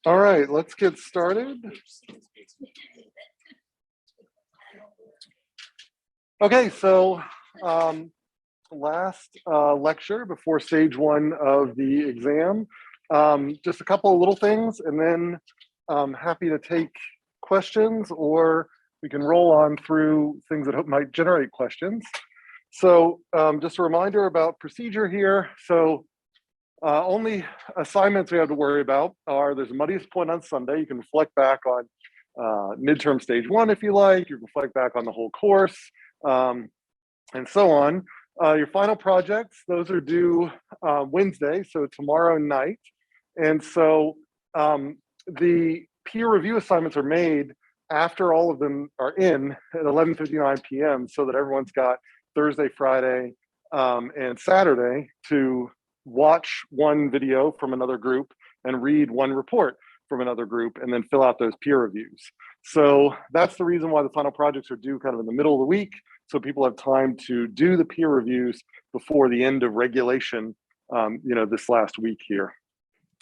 All right, let's get started. Okay, so last lecture before stage one of the exam. Just a couple of little things, and then I'm happy to take questions, or we can roll on through things that might generate questions. So just a reminder about procedure here. So only assignments we have to worry about are, there's a Muddiest Point on Sunday. You can reflect back on midterm stage one if you like. You can reflect back on the whole course, and so on. Your final projects, those are due Wednesday, so tomorrow night. And so the peer review assignments are made after all of them are in at 11:59 p.m. so that everyone's got Thursday, Friday, and Saturday to watch one video from another group and read one report from another group and then fill out those peer reviews. So that's the reason why the final projects are due kind of in the middle of the week, so people have time to do the peer reviews before the end of regulation, this last week here.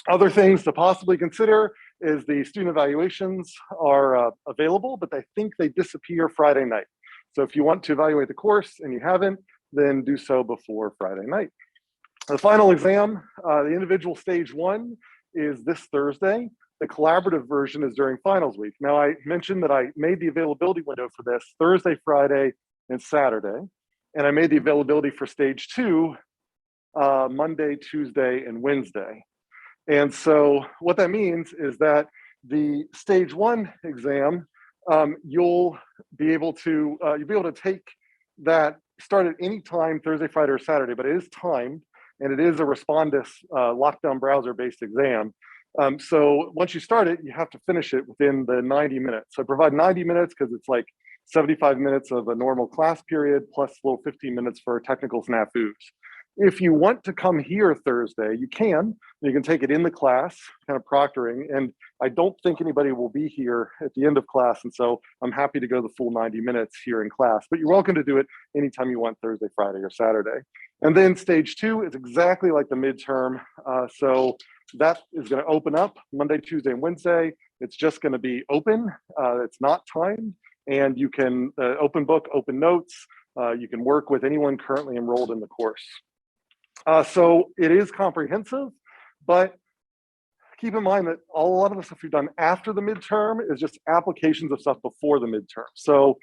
Other things to possibly consider is the student evaluations are available, but I think they disappear Friday night. So if you want to evaluate the course and you haven't, then do so before Friday night. The final exam, the individual stage one, is this Thursday. The collaborative version is during finals week. Now, I mentioned that I made the availability window for this Thursday, Friday, and Saturday. And I made the availability for stage two, Monday, Tuesday, and Wednesday. And so what that means is that the stage one exam, you'll be able to take that, start at any time, Thursday, Friday, or Saturday, but it is timed, and it is a Respondus lockdown browser-based exam. So once you start it, you have to finish it within the 90 minutes. So I provide 90 minutes because it's like 75 minutes of a normal class period plus a little 15 minutes for technical snafus. If you want to come here Thursday, you can. You can take it in the class, kind of proctoring, and I don't think anybody will be here at the end of class, and so I'm happy to go the full 90 minutes here in class, but you're welcome to do it anytime you want, Thursday, Friday, or Saturday. And then stage two is exactly like the midterm. So that is going to open up Monday, Tuesday, and Wednesday. It's just going to be open. It's not timed, and you can open book, open notes. You can work with anyone currently enrolled in the course. So it is comprehensive, but keep in mind that a lot of the stuff you've done after the midterm is just applications of stuff before the midterm. So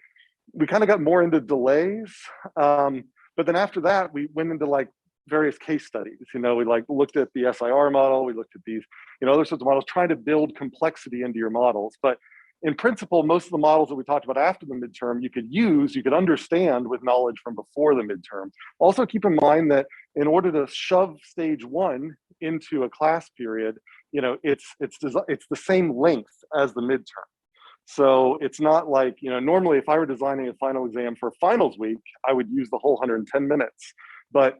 we kind of got more into delays, but then after that, we went into like various case studies. We like looked at the SIR model, we looked at these, other sorts of models, trying to build complexity into your models. But in principle, most of the models that we talked about after the midterm, you could understand with knowledge from before the midterm. Also keep in mind that in order to shove stage one into a class period, it's the same length as the midterm. So it's not like, normally if I were designing a final exam for finals week, I would use the whole 110 minutes. But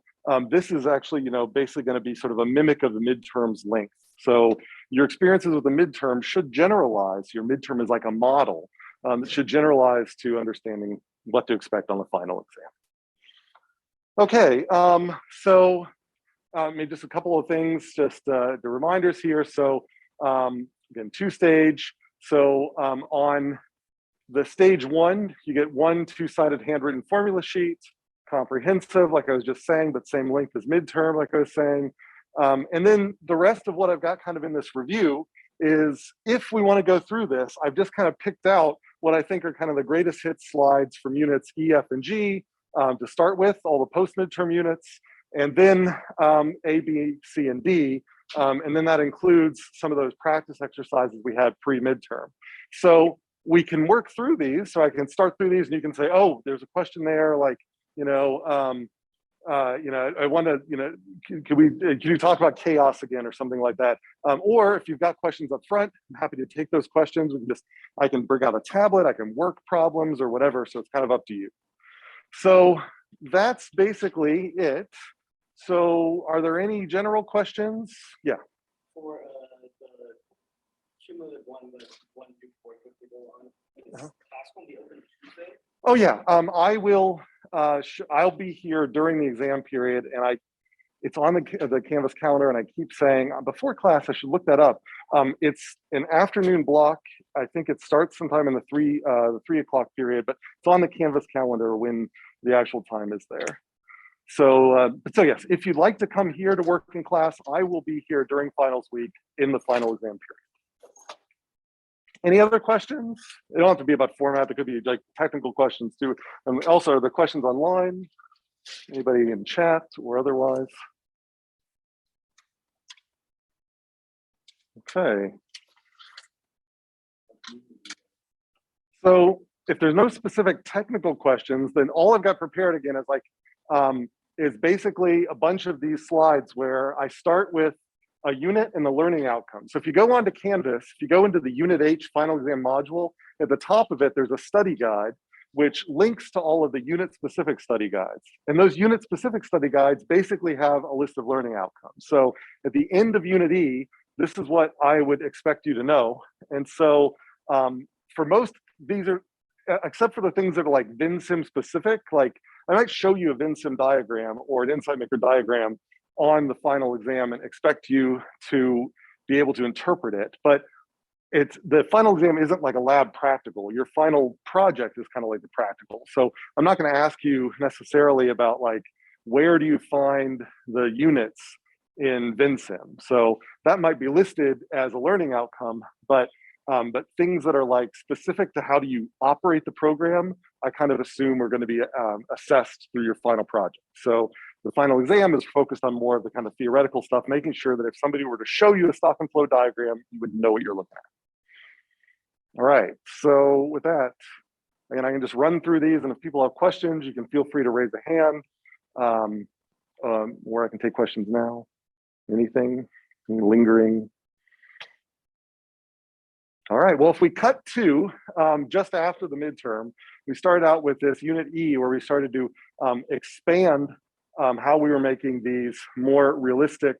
this is actually, basically going to be sort of a mimic of the midterm's length. So your experiences with the midterm should generalize. Your midterm is like a model that should generalize to understanding what to expect on the final exam. Okay, so maybe just a couple of things, just the reminders here. So again, two-stage. So on the stage one, you get one two-sided handwritten formula sheet, comprehensive, like I was just saying, but same length as midterm, like I was saying. And then the rest of what I've got kind of in this review is, if we want to go through this, I've just kind of picked out what I think are kind of the greatest hit slides from units E, F, and G to start with, all the post-midterm units, and then A, B, C, and D. And then that includes some of those practice exercises we had pre-midterm. So we can work through these. So I can start through these and you can say, oh, there's a question there, like, I want to, can you talk about chaos again or something like that? Or if you've got questions up front, I'm happy to take those questions. I can bring out a tablet, I can work problems or whatever. So it's kind of up to you. So that's basically it. So are there any general questions? Yeah. For the cumulative one through four to go on, is class going to be open Tuesday? Oh yeah, I will. I'll be here during the exam period, and it's on the Canvas calendar, and I keep saying before class I should look that up. It's an afternoon block. I think it starts sometime in the 3 o'clock period, but it's on the Canvas calendar when the actual time is there. So, so yes, if you'd like to come here to work in class, I will be here during finals week in the final exam period. Any other questions? It don't have to be about format. There could be like technical questions too. And also the questions online, anybody in chat or otherwise. Okay. So if there's no specific technical questions, then all I've got prepared again is like, is basically a bunch of these slides where I start with a unit and the learning outcome. So if you go onto Canvas, if you go into the Unit H final exam module, at the top of it, there's a study guide, which links to all of the unit-specific study guides. And those unit-specific study guides basically have a list of learning outcomes. So at the end of Unit E, this is what I would expect you to know. And so for most, these are, except for the things that are like Vensim specific, like I might show you a Vensim diagram or an InsightMaker diagram on the final exam and expect you to be able to interpret it. But it's the final exam isn't like a lab practical. Your final project is kind of like the practical. So I'm not going to ask you necessarily about like, where do you find the units in Vensim? So that might be listed as a learning outcome, but things that are like specific to how do you operate the program, I kind of assume are going to be assessed through your final project. So the final exam is focused on more of the kind of theoretical stuff, making sure that if somebody were to show you a stock and flow diagram, you would know what you're looking at. All right, so with that, again, I can just run through these, and if people have questions, you can feel free to raise a hand, or I can take questions now. Anything lingering? All right, well, if we cut to just after the midterm, we started out with this Unit E where we started to expand how we were making these more realistic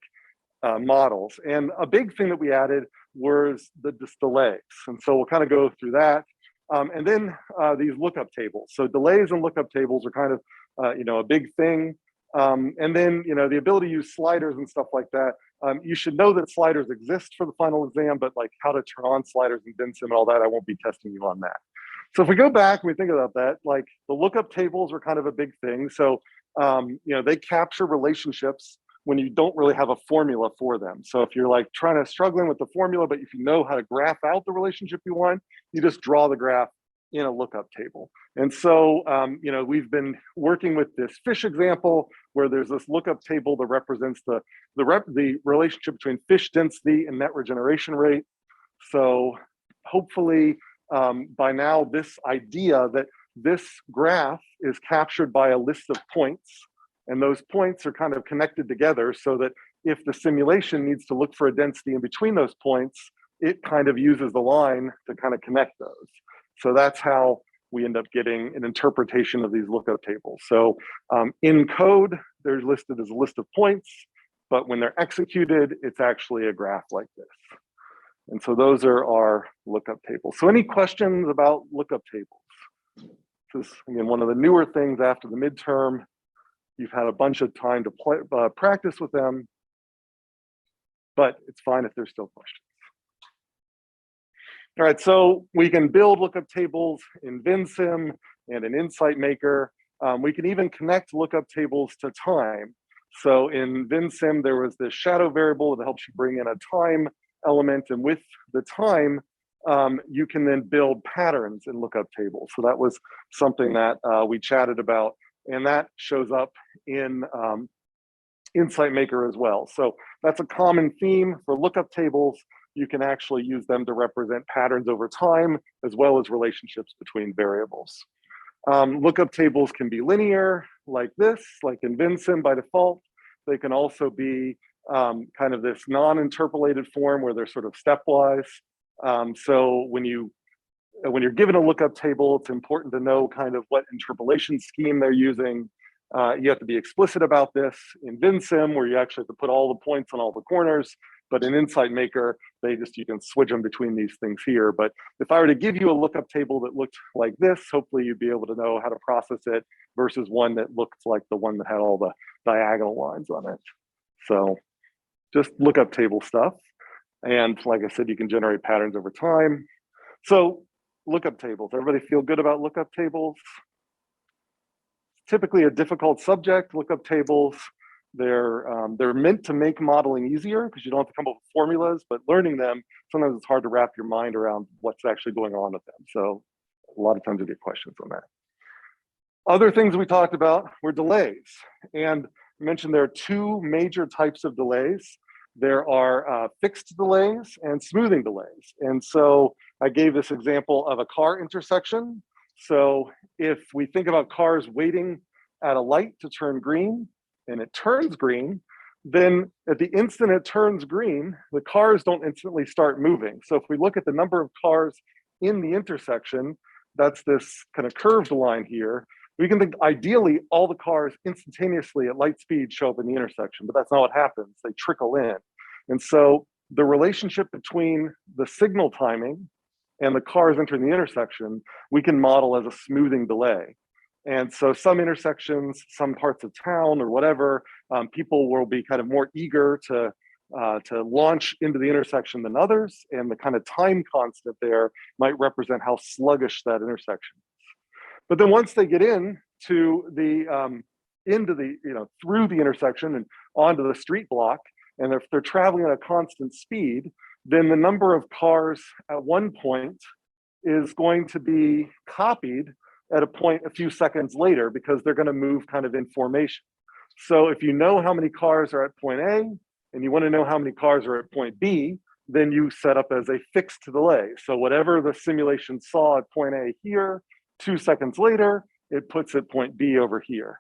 models. And a big thing that we added was the delays. And so we'll kind of go through that. And then these lookup tables. So delays and lookup tables are kind of, a big thing. And then, the ability to use sliders and stuff like that. You should know that sliders exist for the final exam, but like how to turn on sliders in Vensim and all that, I won't be testing you on that. So if we go back and we think about that, like the lookup tables were kind of a big thing. So, they capture relationships when you don't really have a formula for them. So if you're like struggling with the formula, but if you know how to graph out the relationship you want, you just draw the graph in a lookup table. And so, we've been working with this fish example where there's this lookup table that represents the relationship between fish density and net regeneration rate. So hopefully by now, this idea that this graph is captured by a list of points, and those points are kind of connected together so that if the simulation needs to look for a density in between those points, it kind of uses the line to kind of connect those. So that's how we end up getting an interpretation of these lookup tables. So in code, they're listed as a list of points, but when they're executed, it's actually a graph like this. And so those are our lookup tables. So any questions about lookup tables? This is, again, one of the newer things after the midterm. You've had a bunch of time to practice with them, but it's fine if there's still questions. All right, so we can build lookup tables in Vensim and in InsightMaker. We can even connect lookup tables to time. So in Vensim, there was this shadow variable that helps you bring in a time element, and with the time, you can then build patterns in lookup tables. So that was something that we chatted about, and that shows up in InsightMaker as well. So that's a common theme for lookup tables. You can actually use them to represent patterns over time, as well as relationships between variables. Lookup tables can be linear, like this, like in Vensim by default. They can also be kind of this non-interpolated form where they're sort of stepwise. So when you're given a lookup table, it's important to know kind of what interpolation scheme they're using. You have to be explicit about this in Vensim, where you actually have to put all the points on all the corners. But in InsightMaker, you can switch them between these things here. But if I were to give you a lookup table that looked like this, hopefully you'd be able to know how to process it versus one that looked like the one that had all the diagonal lines on it. So just lookup table stuff. And like I said, you can generate patterns over time. So lookup tables, everybody feel good about lookup tables? Typically a difficult subject, lookup tables. They're meant to make modeling easier because you don't have to come up with formulas, but learning them, sometimes it's hard to wrap your mind around what's actually going on with them. So a lot of times you get questions on that. Other things we talked about were delays. And I mentioned there are two major types of delays. There are fixed delays and smoothing delays. And so I gave this example of a car intersection. So if we think about cars waiting at a light to turn green and it turns green, then at the instant it turns green, the cars don't instantly start moving. So if we look at the number of cars in the intersection, that's this kind of curved line here. We can think ideally all the cars instantaneously at light speed show up in the intersection, but that's not what happens. They trickle in. And so the relationship between the signal timing and the cars entering the intersection, we can model as a smoothing delay. And so some intersections, some parts of town or whatever, people will be kind of more eager to launch into the intersection than others. And the kind of time constant there might represent how sluggish that intersection is. But then once they get in to the, through the intersection and onto the street block, and if they're traveling at a constant speed, then the number of cars at one point is going to be copied at a point a few seconds later because they're going to move kind of in formation. So if you know how many cars are at point A and you want to know how many cars are at point B, then you set up as a fixed delay. So whatever the simulation saw at point A here, 2 seconds later, it puts at point B over here.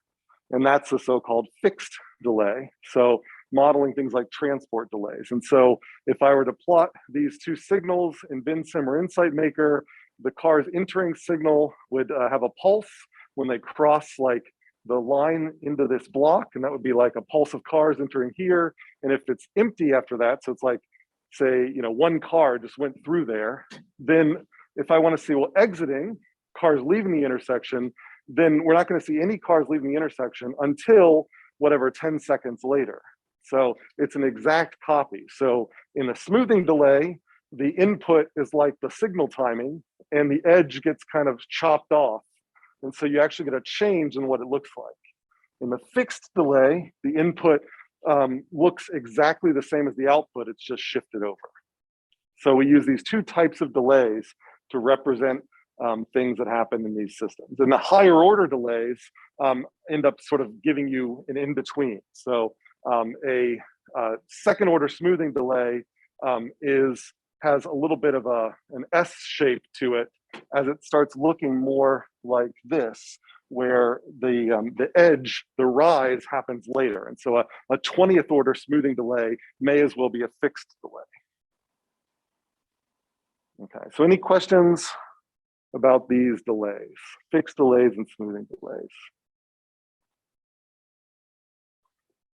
And that's the so-called fixed delay. So modeling things like transport delays. And so if I were to plot these two signals in Vensim or InsightMaker, the car's entering signal would have a pulse when they cross like the line into this block, and that would be like a pulse of cars entering here. And if it's empty after that, so it's like, say, one car just went through there, then if I want to see, well, exiting, cars leaving the intersection, then we're not going to see any cars leaving the intersection until whatever 10 seconds later. So it's an exact copy. So in a smoothing delay, the input is like the signal timing and the edge gets kind of chopped off. And so you actually get a change in what it looks like. In the fixed delay, the input looks exactly the same as the output, it's just shifted over. So we use these two types of delays to represent things that happen in these systems. And the higher order delays end up sort of giving you an in-between. So a second order smoothing delay has a little bit of an S shape to it as it starts looking more like this, where the edge, the rise happens later. And so a 20th order smoothing delay may as well be a fixed delay. Okay, so any questions about these delays, fixed delays and smoothing delays?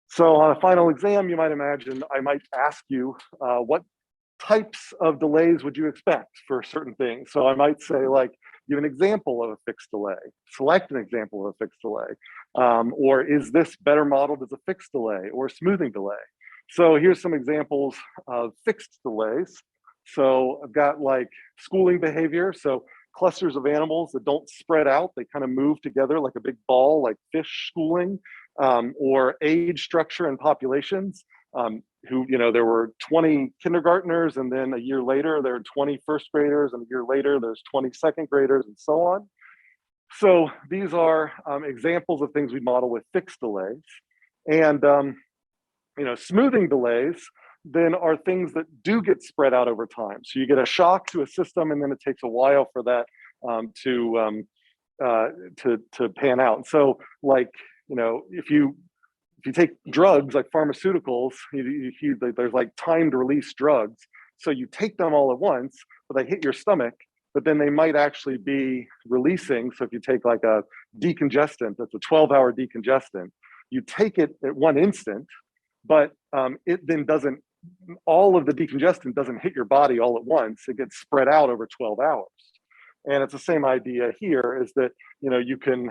So on a final exam, you might imagine I might ask you what types of delays would you expect for certain things? So I might say, like, give an example of a fixed delay, select an example of a fixed delay, or is this better modeled as a fixed delay or a smoothing delay? So here's some examples of fixed delays. So I've got like schooling behavior. So clusters of animals that don't spread out, they kind of move together like a big ball, like fish schooling, or age structure and populations. There were 20 kindergartners, and then a year later, there were 20 first graders, and a year later, there's 20 second graders, and so on. So these are examples of things we model with fixed delays. And smoothing delays then are things that do get spread out over time. So you get a shock to a system, and then it takes a while for that to pan out. So, like, if you take drugs like pharmaceuticals, there's like timed release drugs. So you take them all at once, but they hit your stomach, but then they might actually be releasing. So if you take like a decongestant, that's a 12-hour decongestant, you take it at one instant, but it then doesn't, all of the decongestant doesn't hit your body all at once. It gets spread out over 12 hours. And it's the same idea here, is that, you can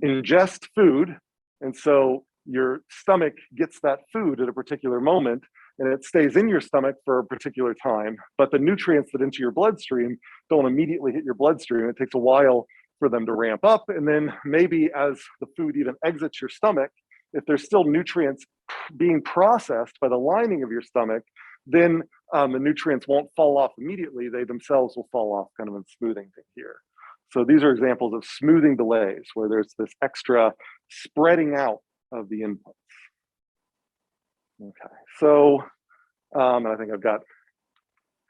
ingest food. And so your stomach gets that food at a particular moment and it stays in your stomach for a particular time, but the nutrients that enter your bloodstream don't immediately hit your bloodstream. It takes a while for them to ramp up. And then maybe as the food even exits your stomach, if there's still nutrients being processed by the lining of your stomach, then the nutrients won't fall off immediately. They themselves will fall off kind of in smoothing thing here. So these are examples of smoothing delays where there's this extra spreading out of the inputs. Okay, so I think I've got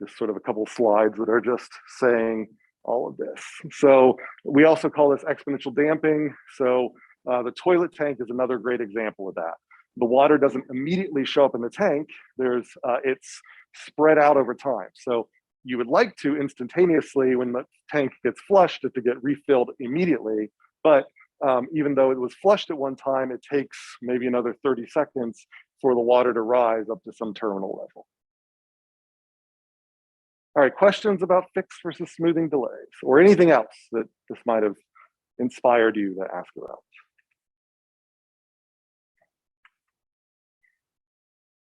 just sort of a couple of slides that are just saying all of this. So we also call this exponential damping. So the toilet tank is another great example of that. The water doesn't immediately show up in the tank. It's spread out over time. So you would like to instantaneously, when the tank gets flushed, it to get refilled immediately. But even though it was flushed at one time, it takes maybe another 30 seconds for the water to rise up to some terminal level. All right, questions about fixed versus smoothing delays or anything else that this might have inspired you to ask about?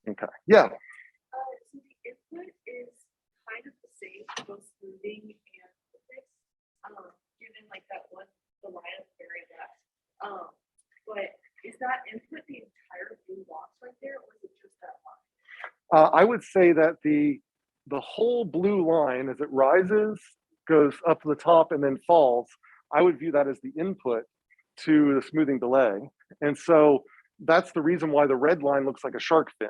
Okay, yeah. So the input is kind of the same for both smoothing and fixed, given like that one, the line at the very left. But is that input the entire blue box right there, or is it just that line? I would say that the whole blue line, as it rises, goes up to the top and then falls. I would view that as the input to the smoothing delay. And so that's the reason why the red line looks like a shark fin.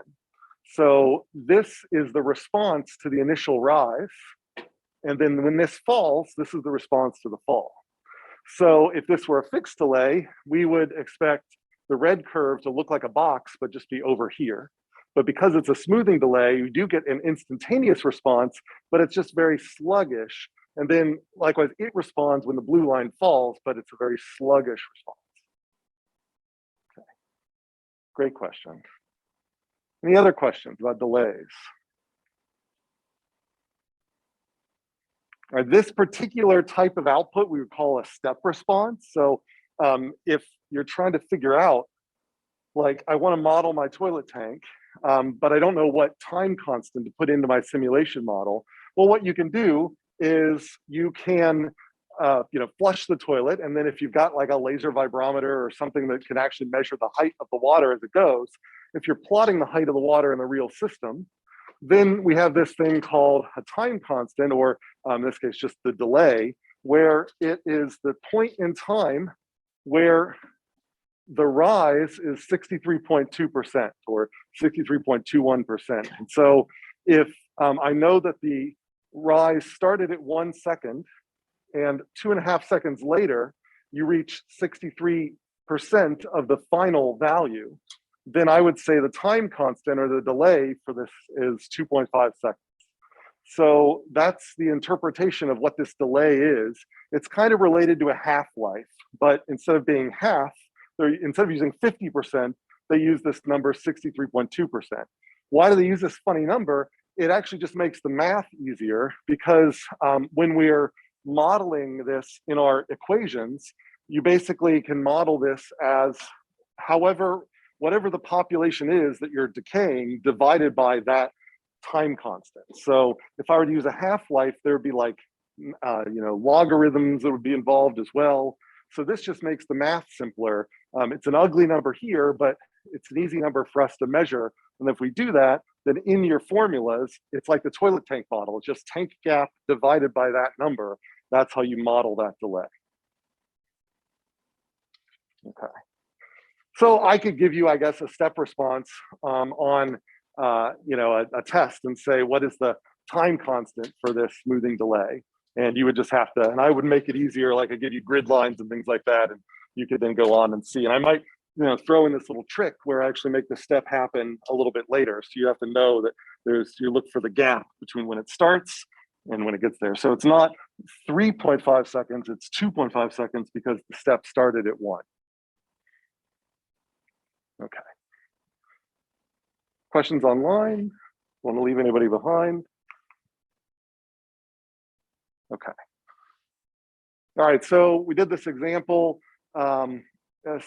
So this is the response to the initial rise. And then when this falls, this is the response to the fall. So if this were a fixed delay, we would expect the red curve to look like a box, but just be over here. But because it's a smoothing delay, you do get an instantaneous response, but it's just very sluggish. And then likewise, it responds when the blue line falls, but it's a very sluggish response. Okay. Great question. Any other questions about delays? All right, this particular type of output we would call a step response. So if you're trying to figure out, like, I want to model my toilet tank, but I don't know what time constant to put into my simulation model. Well, what you can do is you can flush the toilet, and then if you've got like a laser vibrometer or something that can actually measure the height of the water as it goes, if you're plotting the height of the water in the real system, then we have this thing called a time constant, or in this case, just the delay, where it is the point in time where the rise is 63.2% or 63.21%. And so if I know that the rise started at 1 second and 2.5 seconds later, you reach 63% of the final value, then I would say the time constant or the delay for this is 2.5 seconds. So that's the interpretation of what this delay is. It's kind of related to a half-life, but instead of being half, instead of using 50%, they use this number 63.2%. Why do they use this funny number? It actually just makes the math easier because when we're modeling this in our equations, you basically can model this as whatever the population is that you're decaying divided by that time constant. So if I were to use a half-life, there'd be like, logarithms that would be involved as well. So this just makes the math simpler. It's an ugly number here, but it's an easy number for us to measure. And if we do that, then in your formulas, it's like the toilet tank model. It's just tank gap divided by that number. That's how you model that delay. Okay. So I could give you, I guess, a step response on a test and say, what is the time constant for this smoothing delay? And you would just have to, and I would make it easier, like I give you grid lines and things like that, and you could then go on and see. And I might, throw in this little trick where I actually make the step happen a little bit later. So you have to know that you look for the gap between when it starts and when it gets there. So it's not 3.5 seconds, it's 2.5 seconds because the step started at 1. Okay. Questions online? Want to leave anybody behind? Okay. All right, so we did this example.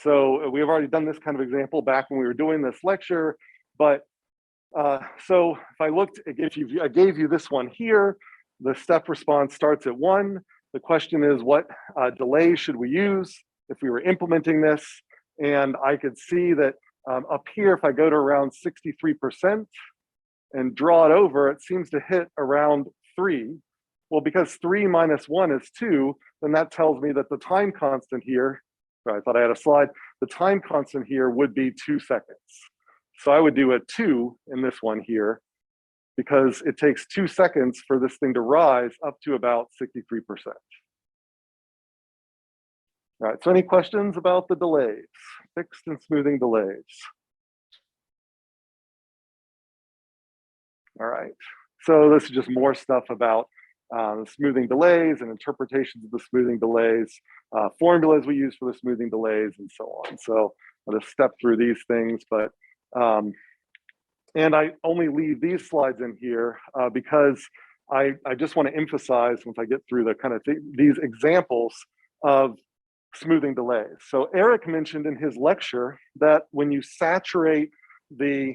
So we have already done this kind of example back when we were doing this lecture, but so if I looked, I gave you this one here. The step response starts at 1. The question is, what delay should we use if we were implementing this? And I could see that up here, if I go to around 63% and draw it over, it seems to hit around 3. Well, because 3 minus 1 is 2, then that tells me that the time constant here, sorry, I thought I had a slide, the time constant here would be 2 seconds. So I would do a 2 in this one here, because it takes 2 seconds for this thing to rise up to about 63%. All right, so any questions about the delays, fixed and smoothing delays? All right, so this is just more stuff about smoothing delays and interpretations of the smoothing delays, formulas we use for the smoothing delays, and so on. So I'll just step through these things, but and I only leave these slides in here because I just want to emphasize, once I get through the kind of these examples of smoothing delays. So Eric mentioned in his lecture that when you saturate the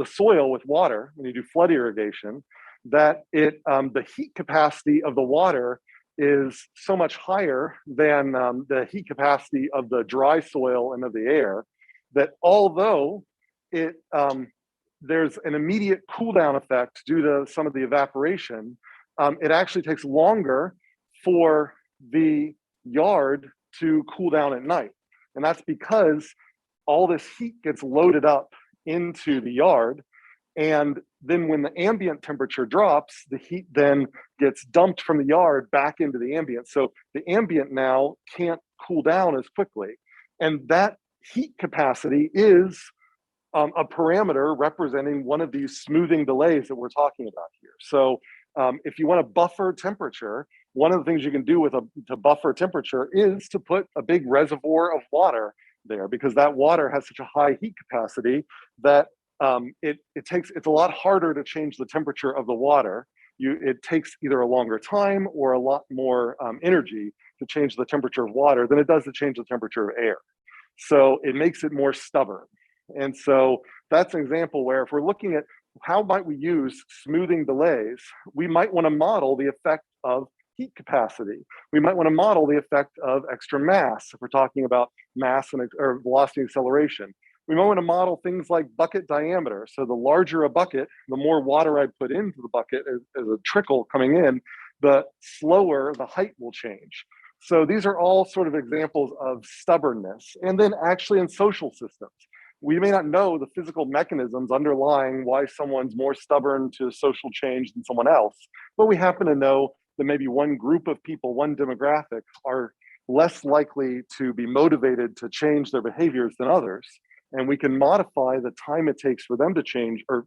soil with water, when you do flood irrigation, that the heat capacity of the water is so much higher than the heat capacity of the dry soil and of the air, that although there's an immediate cool down effect due to some of the evaporation, it actually takes longer for the yard to cool down at night. And that's because all this heat gets loaded up into the yard. And then when the ambient temperature drops, the heat then gets dumped from the yard back into the ambient. So the ambient now can't cool down as quickly. And that heat capacity is a parameter representing one of these smoothing delays that we're talking about here. So if you want to buffer temperature, one of the things you can do to buffer temperature is to put a big reservoir of water there, because that water has such a high heat capacity that it's a lot harder to change the temperature of the water. It takes either a longer time or a lot more energy to change the temperature of water than it does to change the temperature of air. So it makes it more stubborn. And so that's an example where if we're looking at how might we use smoothing delays, we might want to model the effect of heat capacity. We might want to model the effect of extra mass if we're talking about mass or velocity acceleration. We might want to model things like bucket diameter. So the larger a bucket, the more water I put into the bucket as a trickle coming in, the slower the height will change. So these are all sort of examples of stubbornness. And then actually in social systems, we may not know the physical mechanisms underlying why someone's more stubborn to social change than someone else, but we happen to know that maybe one group of people, one demographic, are less likely to be motivated to change their behaviors than others. And we can modify the time it takes for them to change, or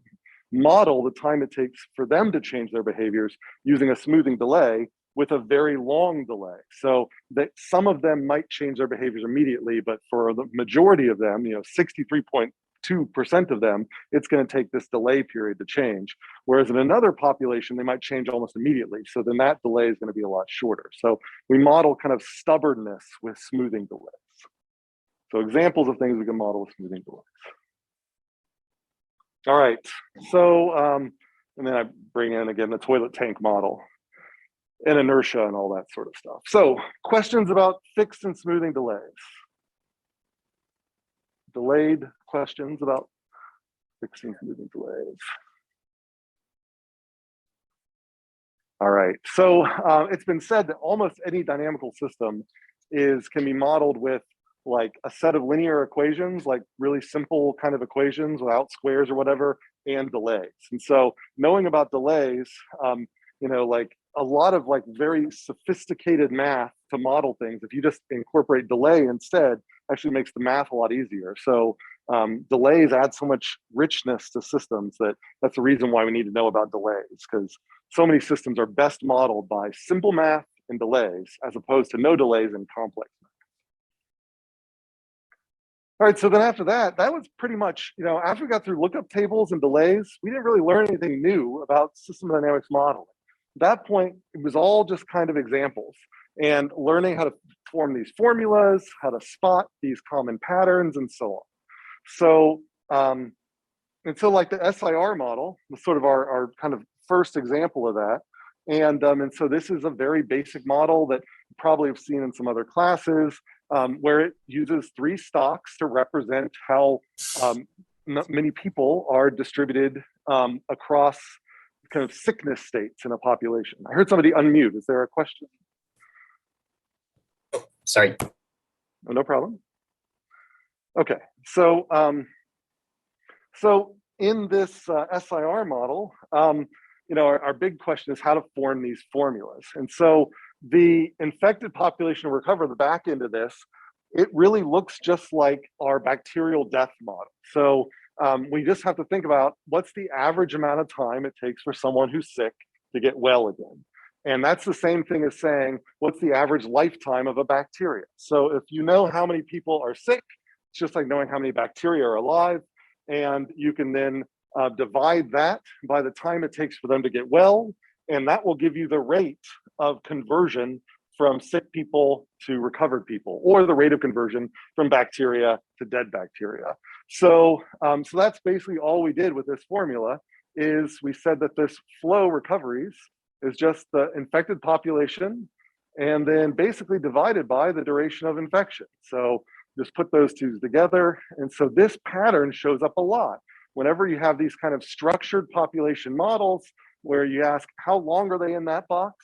model the time it takes for them to change their behaviors using a smoothing delay with a very long delay. So that some of them might change their behaviors immediately, but for the majority of them, 63.2% of them, it's going to take this delay period to change. Whereas in another population, they might change almost immediately. So then that delay is going to be a lot shorter. So we model kind of stubbornness with smoothing delays. So examples of things we can model with smoothing delays. All right, so, and then I bring in again the toilet tank model and inertia and all that sort of stuff. So questions about fixed and smoothing delays? Delayed questions about fixed and smoothing delays. All right, so it's been said that almost any dynamical system can be modeled with like a set of linear equations, like really simple kind of equations without squares or whatever, and delays. And so knowing about delays, like a lot of like very sophisticated math to model things, if you just incorporate delay instead, actually makes the math a lot easier. So delays add so much richness to systems that's the reason why we need to know about delays, because so many systems are best modeled by simple math and delays as opposed to no delays and complex math. All right, so then after that was pretty much, after we got through lookup tables and delays, we didn't really learn anything new about system dynamics modeling. At that point, it was all just kind of examples and learning how to form these formulas, how to spot these common patterns, and so on. So, and so like the SIR model was sort of our kind of first example of that. And so this is a very basic model that you probably have seen in some other classes, where it uses 3 stocks to represent how many people are distributed across kind of sickness states in a population. I heard somebody unmute. Is there a question? Sorry. Oh, no problem. Okay, so so in this SIR model, our big question is how to form these formulas. And so the infected population will recover the back end of this. It really looks just like our bacterial death model. So we just have to think about what's the average amount of time it takes for someone who's sick to get well again. And that's the same thing as saying, what's the average lifetime of a bacteria? So if you know how many people are sick, it's just like knowing how many bacteria are alive. And you can then divide that by the time it takes for them to get well. And that will give you the rate of conversion from sick people to recovered people, or the rate of conversion from bacteria to dead bacteria. So, so that's basically all we did with this formula, is we said that this flow recoveries is just the infected population and then basically divided by the duration of infection. So just put those two together. And so this pattern shows up a lot. Whenever you have these kind of structured population models where you ask how long are they in that box,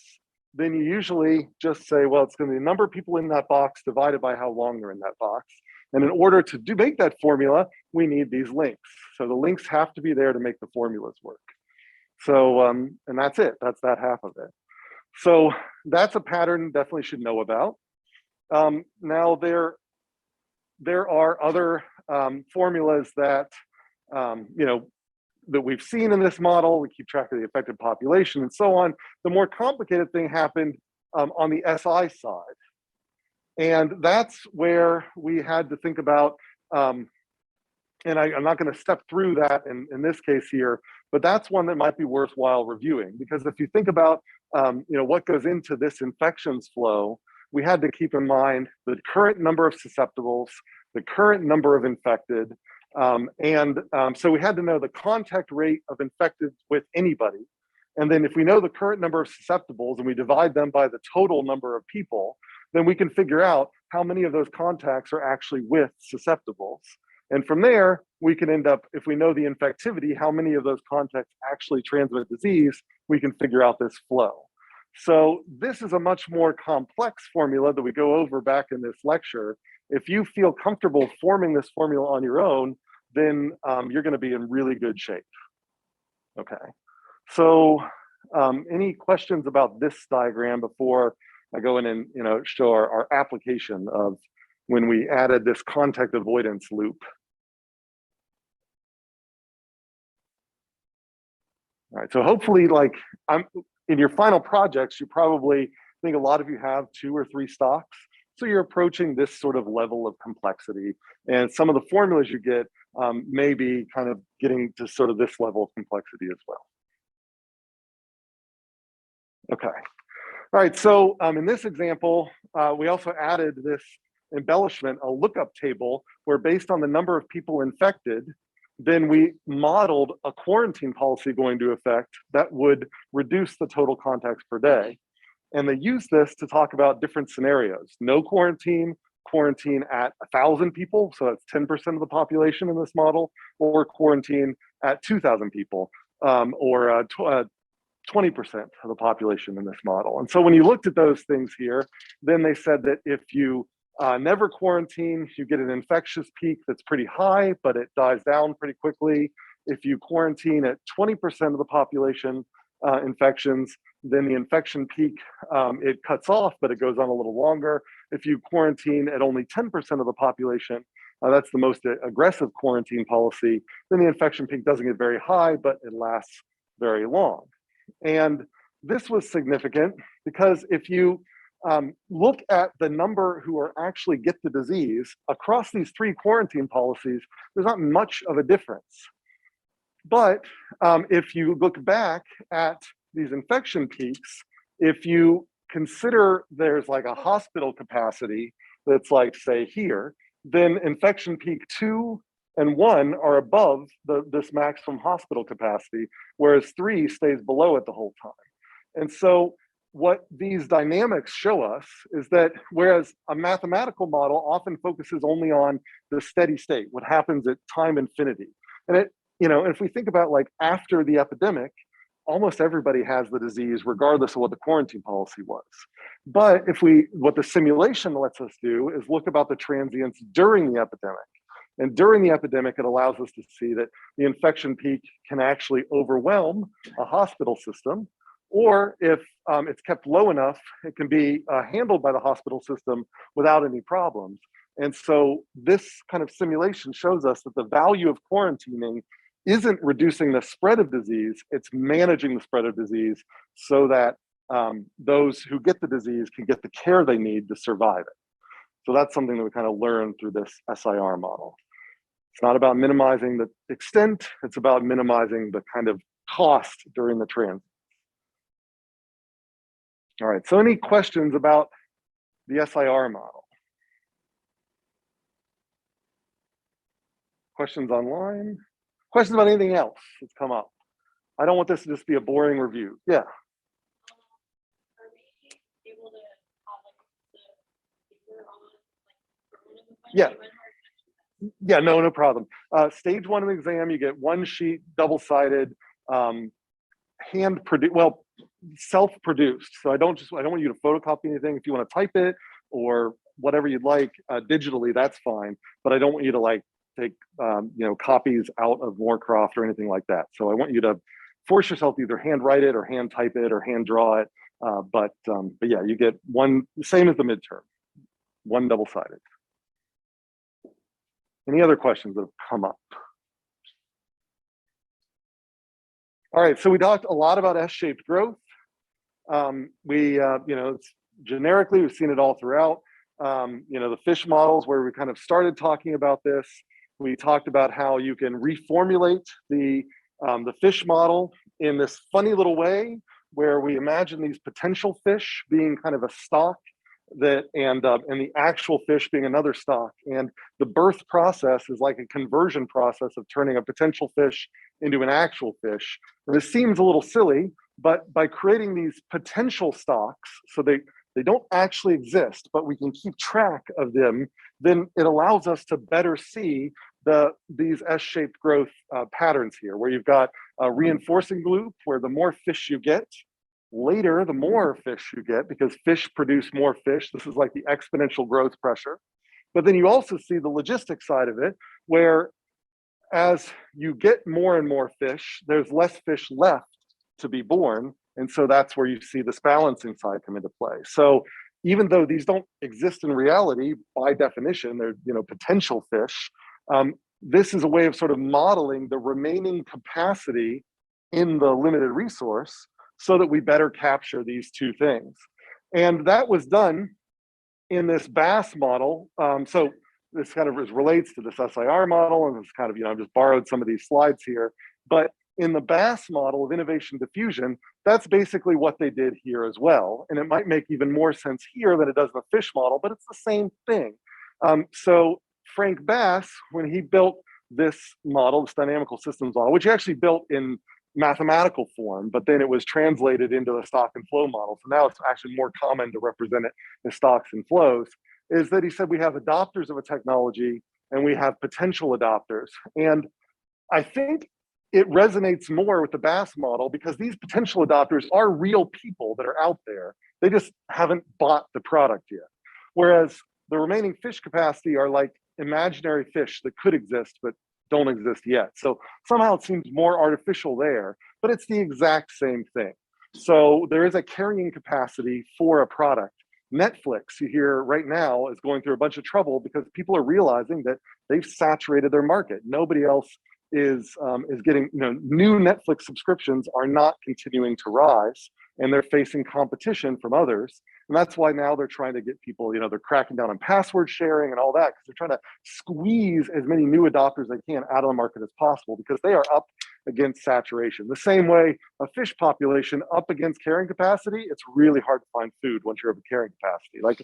then you usually just say, well, it's going to be the number of people in that box divided by how long they're in that box. And in order to make that formula, we need these links. So the links have to be there to make the formulas work. So, and that's it. That's that half of it. So that's a pattern you definitely should know about. Now there are other formulas that, that we've seen in this model. We keep track of the affected population and so on. The more complicated thing happened on the SI side. And that's where we had to think about, and I'm not going to step through that in this case here, but that's one that might be worthwhile reviewing. Because if you think about what goes into this infections flow, we had to keep in mind the current number of susceptibles, the current number of infected, so we had to know the contact rate of infected with anybody. And then if we know the current number of susceptibles and we divide them by the total number of people, then we can figure out how many of those contacts are actually with susceptibles. And from there, we can end up, if we know the infectivity, how many of those contacts actually transmit disease, we can figure out this flow. So this is a much more complex formula that we go over back in this lecture. If you feel comfortable forming this formula on your own, then you're going to be in really good shape. Okay, so any questions about this diagram before I go in and show our application of when we added this contact avoidance loop? All right, so hopefully, like in your final projects, you probably think a lot of you have 2 or 3 stocks. So you're approaching this sort of level of complexity. And some of the formulas you get may be kind of getting to sort of this level of complexity as well. Okay. All right, so in this example, we also added this embellishment, a lookup table, where based on the number of people infected, then we modeled a quarantine policy going into effect that would reduce the total contacts per day. And they use this to talk about different scenarios. No quarantine, quarantine at 1,000 people, so that's 10% of the population in this model, or quarantine at 2,000 people, or 20% of the population in this model. And so when you looked at those things here, then they said that if you never quarantine, you get an infectious peak that's pretty high, but it dies down pretty quickly. If you quarantine at 20% of the population infections, then the infection peak, it cuts off, but it goes on a little longer. If you quarantine at only 10% of the population, that's the most aggressive quarantine policy, then the infection peak doesn't get very high, but it lasts very long. And this was significant because if you look at the number who are actually get the disease across these 3 quarantine policies, there's not much of a difference. But if you look back at these infection peaks, if you consider there's like a hospital capacity that's like, say, here, then infection peak 2 and 1 are above this maximum hospital capacity, whereas 3 stays below it the whole time. And so what these dynamics show us is that whereas a mathematical model often focuses only on the steady state, what happens at time infinity. And it, if we think about like after the epidemic, almost everybody has the disease regardless of what the quarantine policy was. But what the simulation lets us do is look about the transients during the epidemic. And during the epidemic, it allows us to see that the infection peak can actually overwhelm a hospital system, or if it's kept low enough, it can be handled by the hospital system without any problems. And so this kind of simulation shows us that the value of quarantining isn't reducing the spread of disease, it's managing the spread of disease so that those who get the disease can get the care they need to survive it. So that's something that we kind of learned through this SIR model. It's not about minimizing the extent, it's about minimizing the kind of cost during the transit. All right, so any questions about the SIR model? Questions online? Questions about anything else that's come up? I don't want this to just be a boring review. Yeah. Are we able to have like the paper on like Yeah. Yeah, no problem. Stage 1 of the exam, you get 1 sheet, double-sided, hand-produced, well, self-produced. So I don't want you to photocopy anything. If you want to type it or whatever you'd like digitally, that's fine. But I don't want you to like take copies out of Moorcroft or anything like that. So I want you to force yourself to either hand write it or hand type it or hand draw it. But yeah, you get 1, same as the midterm, 1 double-sided. Any other questions that have come up? All right, so we talked a lot about S-shaped growth. It's generically, we've seen it all throughout. The fish models where we kind of started talking about this. We talked about how you can reformulate the fish model in this funny little way where we imagine these potential fish being kind of a stock and the actual fish being another stock. And the birth process is like a conversion process of turning a potential fish into an actual fish. And this seems a little silly, but by creating these potential stocks, so they don't actually exist, but we can keep track of them, then it allows us to better see these S-shaped growth patterns here, where you've got a reinforcing loop, where the more fish you get, later, the more fish you get, because fish produce more fish. This is like the exponential growth pressure. But then you also see the logistic side of it, where as you get more and more fish, there's less fish left to be born. And so that's where you see this balancing side come into play. So even though these don't exist in reality, by definition, they're potential fish, this is a way of sort of modeling the remaining capacity in the limited resource so that we better capture these two things. And that was done in this BASS model. So this kind of relates to this SIR model, and it's kind of, I've just borrowed some of these slides here. But in the BASS model of innovation diffusion, that's basically what they did here as well. And it might make even more sense here than it does in the fish model, but it's the same thing. So Frank Bass, when he built this model, this dynamical systems model, which he actually built in mathematical form, but then it was translated into the stock and flow model. So now it's actually more common to represent it as stocks and flows, is that he said we have adopters of a technology and we have potential adopters. And I think it resonates more with the BASS model because these potential adopters are real people that are out there. They just haven't bought the product yet. Whereas the remaining fish capacity are like imaginary fish that could exist, but don't exist yet. So somehow it seems more artificial there, but it's the exact same thing. So there is a carrying capacity for a product. Netflix, you hear right now, is going through a bunch of trouble because people are realizing that they've saturated their market. Nobody else is getting, new Netflix subscriptions are not continuing to rise, and they're facing competition from others. And that's why now they're trying to get people, they're cracking down on password sharing and all that, because they're trying to squeeze as many new adopters they can out of the market as possible, because they are up against saturation. The same way a fish population up against carrying capacity, it's really hard to find food once you're over carrying capacity. Like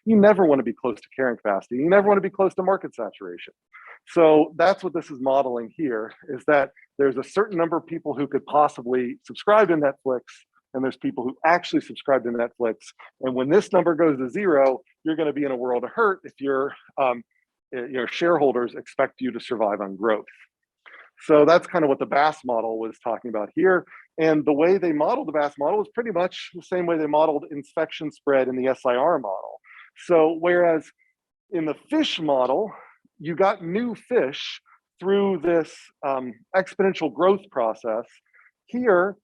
you never want to be close to carrying capacity. You never want to be close to market saturation. So that's what this is modeling here, is that there's a certain number of people who could possibly subscribe to Netflix, and there's people who actually subscribe to Netflix. And when this number goes to zero, you're going to be in a world of hurt if your shareholders expect you to survive on growth. So that's kind of what the Bass model was talking about here. And the way they modeled the Bass model is pretty much the same way they modeled inspection spread in the SIR model. So whereas in the fish model, you got new fish through this exponential growth process, here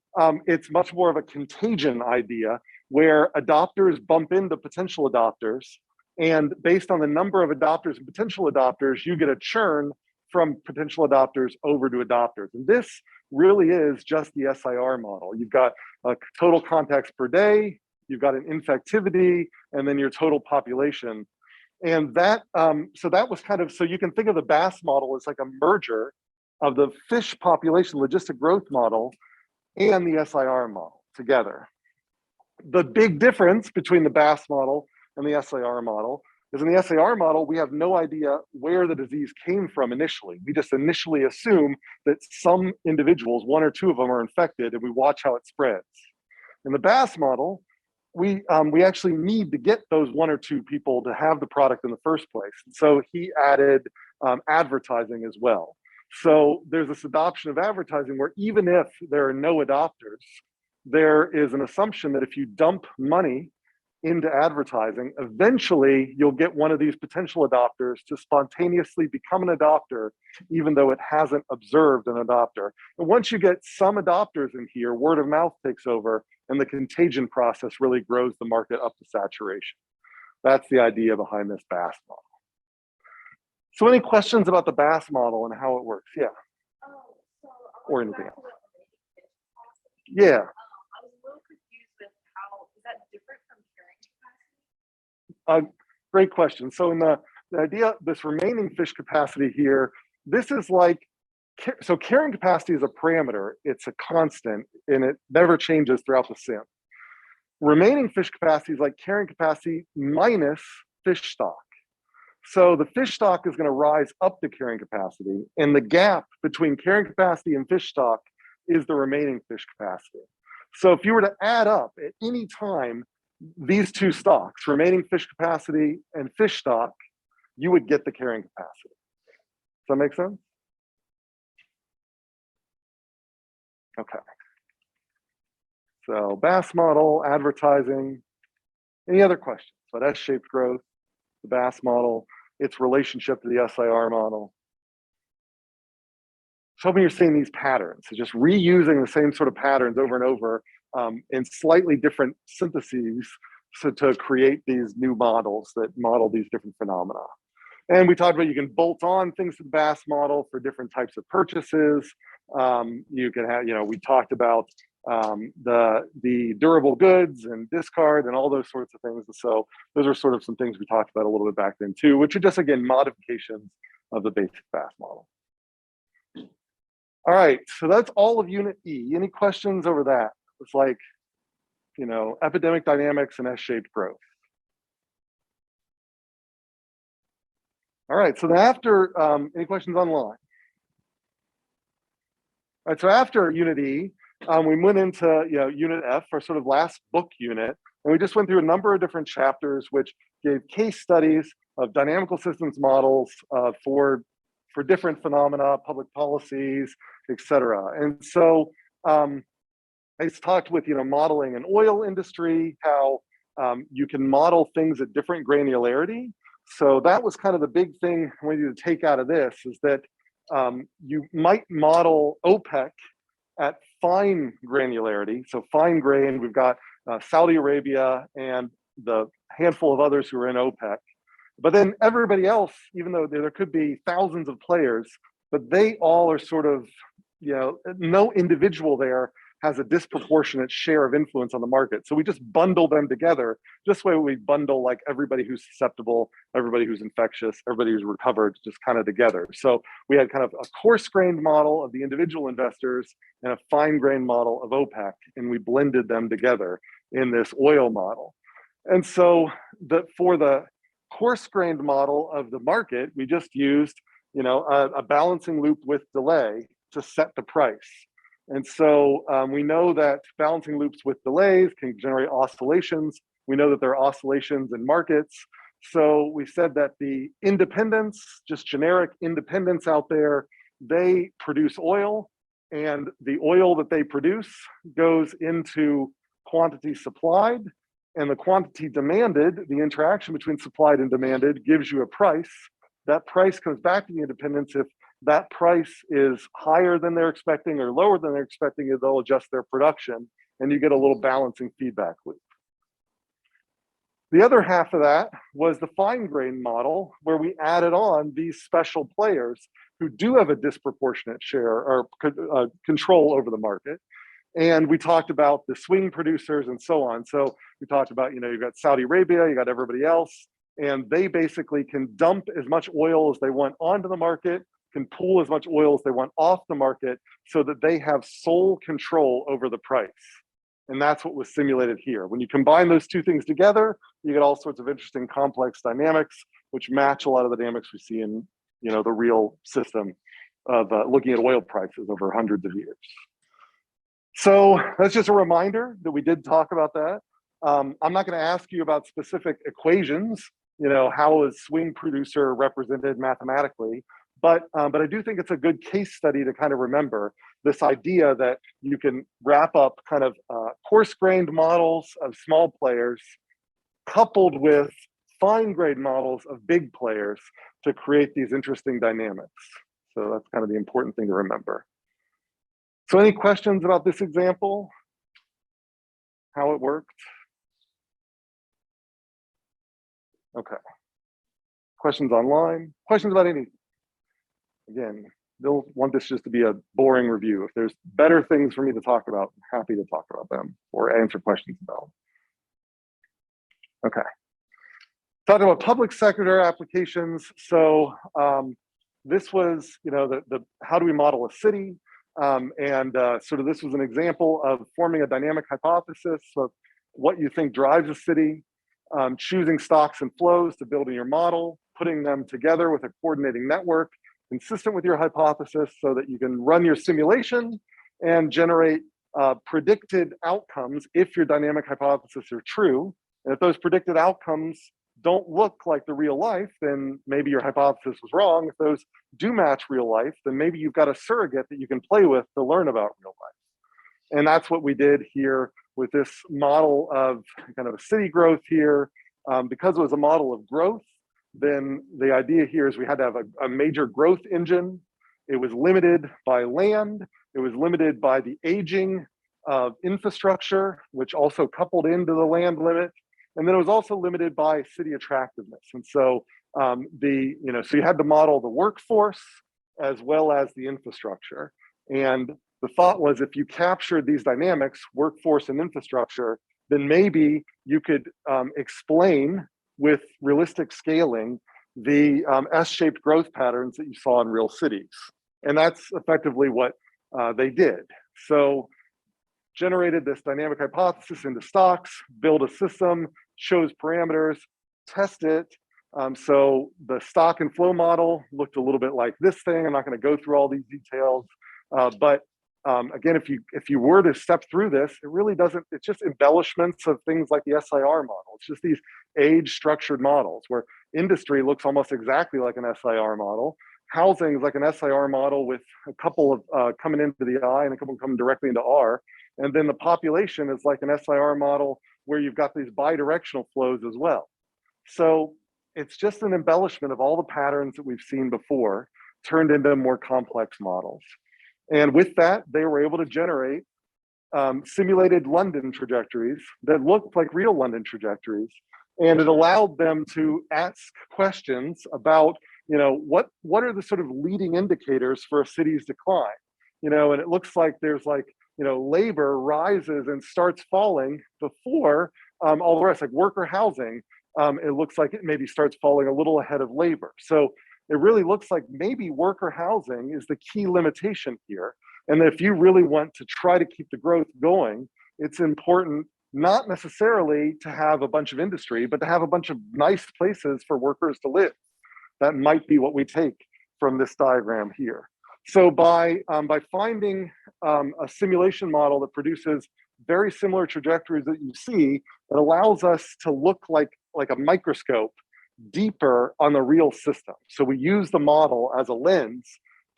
it's much more of a contagion idea where adopters bump into potential adopters. And based on the number of adopters and potential adopters, you get a churn from potential adopters over to adopters. And this really is just the SIR model. You've got total contacts per day, you've got an infectivity, and then your total population. And that, so that was kind of, so you can think of the Bass model as like a merger of the fish population logistic growth model and the SIR model together. The big difference between the Bass model and the SIR model is in the SIR model, we have no idea where the disease came from initially. We just initially assume that some individuals, one or two of them, are infected, and we watch how it spreads. In the Bass model, we actually need to get those one or two people to have the product in the first place. So he added advertising as well. So there's this adoption of advertising where even if there are no adopters, there is an assumption that if you dump money into advertising, eventually you'll get one of these potential adopters to spontaneously become an adopter, even though it hasn't observed an adopter. And once you get some adopters in here, word of mouth takes over, and the contagion process really grows the market up to saturation. That's the idea behind this Bass model. So any questions about the Bass model and how it works? Yeah. Or anything else? Yeah. I was a little confused with how, is that different from carrying capacity? Great question. So in the idea, this remaining fish capacity here, this is like, so carrying capacity is a parameter, it's a constant, and it never changes throughout the sim. Remaining fish capacity is like carrying capacity minus fish stock. So the fish stock is going to rise up to carrying capacity, and the gap between carrying capacity and fish stock is the remaining fish capacity. So if you were to add up at any time these two stocks, remaining fish capacity and fish stock, you would get the carrying capacity. Does that make sense? Okay. So Bass model, advertising. Any other questions about S-shaped growth, the Bass model, its relationship to the SIR model? So hoping you're seeing these patterns, so just reusing the same sort of patterns over and over in slightly different syntheses to create these new models that model these different phenomena. And we talked about you can bolt on things to the Bass model for different types of purchases. You can have, we talked about the durable goods and discard and all those sorts of things. And so those are sort of some things we talked about a little bit back then too, which are just, again, modifications of the basic Bass model. All right, so that's all of Unit E. Any questions over that? It's like, epidemic dynamics and S-shaped growth. All right, so then after, any questions online? All right, so after Unit E, we went into Unit F, our sort of last book unit, and we just went through a number of different chapters which gave case studies of dynamical systems models for different phenomena, public policies, etc. And so it's talked with modeling an oil industry, how you can model things at different granularity. So that was kind of the big thing I wanted you to take out of this, is that you might model OPEC at fine granularity. So fine grain, we've got Saudi Arabia and the handful of others who are in OPEC. But then everybody else, even though there could be thousands of players, but they all are sort of, no individual there has a disproportionate share of influence on the market. So we just bundle them together, just the way we bundle like everybody who's susceptible, everybody who's infectious, everybody who's recovered, just kind of together. So we had kind of a coarse-grained model of the individual investors and a fine-grained model of OPEC, and we blended them together in this oil model. And so for the coarse-grained model of the market, we just used, you know, a balancing loop with delay to set the price. And so we know that balancing loops with delays can generate oscillations. We know that there are oscillations in markets. So we said that the independents, just generic independents out there, they produce oil, and the oil that they produce goes into quantity supplied, and the quantity demanded, the interaction between supplied and demanded, gives you a price. That price comes back to the independents. If that price is higher than they're expecting or lower than they're expecting, they'll adjust their production, and you get a little balancing feedback loop. The other half of that was the fine-grained model, where we added on these special players who do have a disproportionate share or control over the market. And we talked about the swing producers and so on. So we talked about, you know, you've got Saudi Arabia, you got everybody else, and they basically can dump as much oil as they want onto the market, can pull as much oil as they want off the market, so that they have sole control over the price. And that's what was simulated here. When you combine those two things together, you get all sorts of interesting complex dynamics, which match a lot of the dynamics we see in, you know, the real system of looking at oil prices over hundreds of years. So that's just a reminder that we did talk about that. I'm not going to ask you about specific equations, you know, how is swing producer represented mathematically, but I do think it's a good case study to kind of remember this idea that you can wrap up kind of coarse-grained models of small players coupled with fine-grained models of big players to create these interesting dynamics. So that's kind of the important thing to remember. So any questions about this example? How it worked? Okay. Questions online? Questions about anything? Again, they'll want this just to be a boring review. If there's better things for me to talk about, I'm happy to talk about them or answer questions about them. Okay. Talking about public sector applications. So this was, you know, the how do we model a city? Sort of this was an example of forming a dynamic hypothesis of what you think drives a city, choosing stocks and flows to build in your model, putting them together with a coordinating network consistent with your hypothesis so that you can run your simulation and generate predicted outcomes if your dynamic hypothesis are true. And if those predicted outcomes don't look like the real life, then maybe your hypothesis was wrong. If those do match real life, then maybe you've got a surrogate that you can play with to learn about real life. And that's what we did here with this model of kind of a city growth here. Because it was a model of growth, then the idea here is we had to have a major growth engine. It was limited by land. It was limited by the aging of infrastructure, which also coupled into the land limit. And then it was also limited by city attractiveness. And so so you had to model the workforce as well as the infrastructure. And the thought was, if you captured these dynamics, workforce and infrastructure, then maybe you could explain with realistic scaling the S-shaped growth patterns that you saw in real cities. And that's effectively what they did. So generated this dynamic hypothesis into stocks, build a system, chose parameters, test it. So the stock and flow model looked a little bit like this thing. I'm not going to go through all these details, but again, if you were to step through this, it really doesn't, it's just embellishments of things like the SIR model. It's just these age structured models where industry looks almost exactly like an SIR model. Housing is like an SIR model with a couple of coming into the I and a couple coming directly into R. And then the population is like an SIR model where you've got these bidirectional flows as well. So it's just an embellishment of all the patterns that we've seen before turned into more complex models. And with that, they were able to generate simulated London trajectories that looked like real London trajectories. And it allowed them to ask questions about, you know, what are the sort of leading indicators for a city's decline? You know, and it looks like there's like, labor rises and starts falling before all the rest, like worker housing. It looks like it maybe starts falling a little ahead of labor. So it really looks like maybe worker housing is the key limitation here. And if you really want to try to keep the growth going, it's important not necessarily to have a bunch of industry, but to have a bunch of nice places for workers to live. That might be what we take from this diagram here. So by finding a simulation model that produces very similar trajectories that you see, it allows us to look like a microscope deeper on the real system. So we use the model as a lens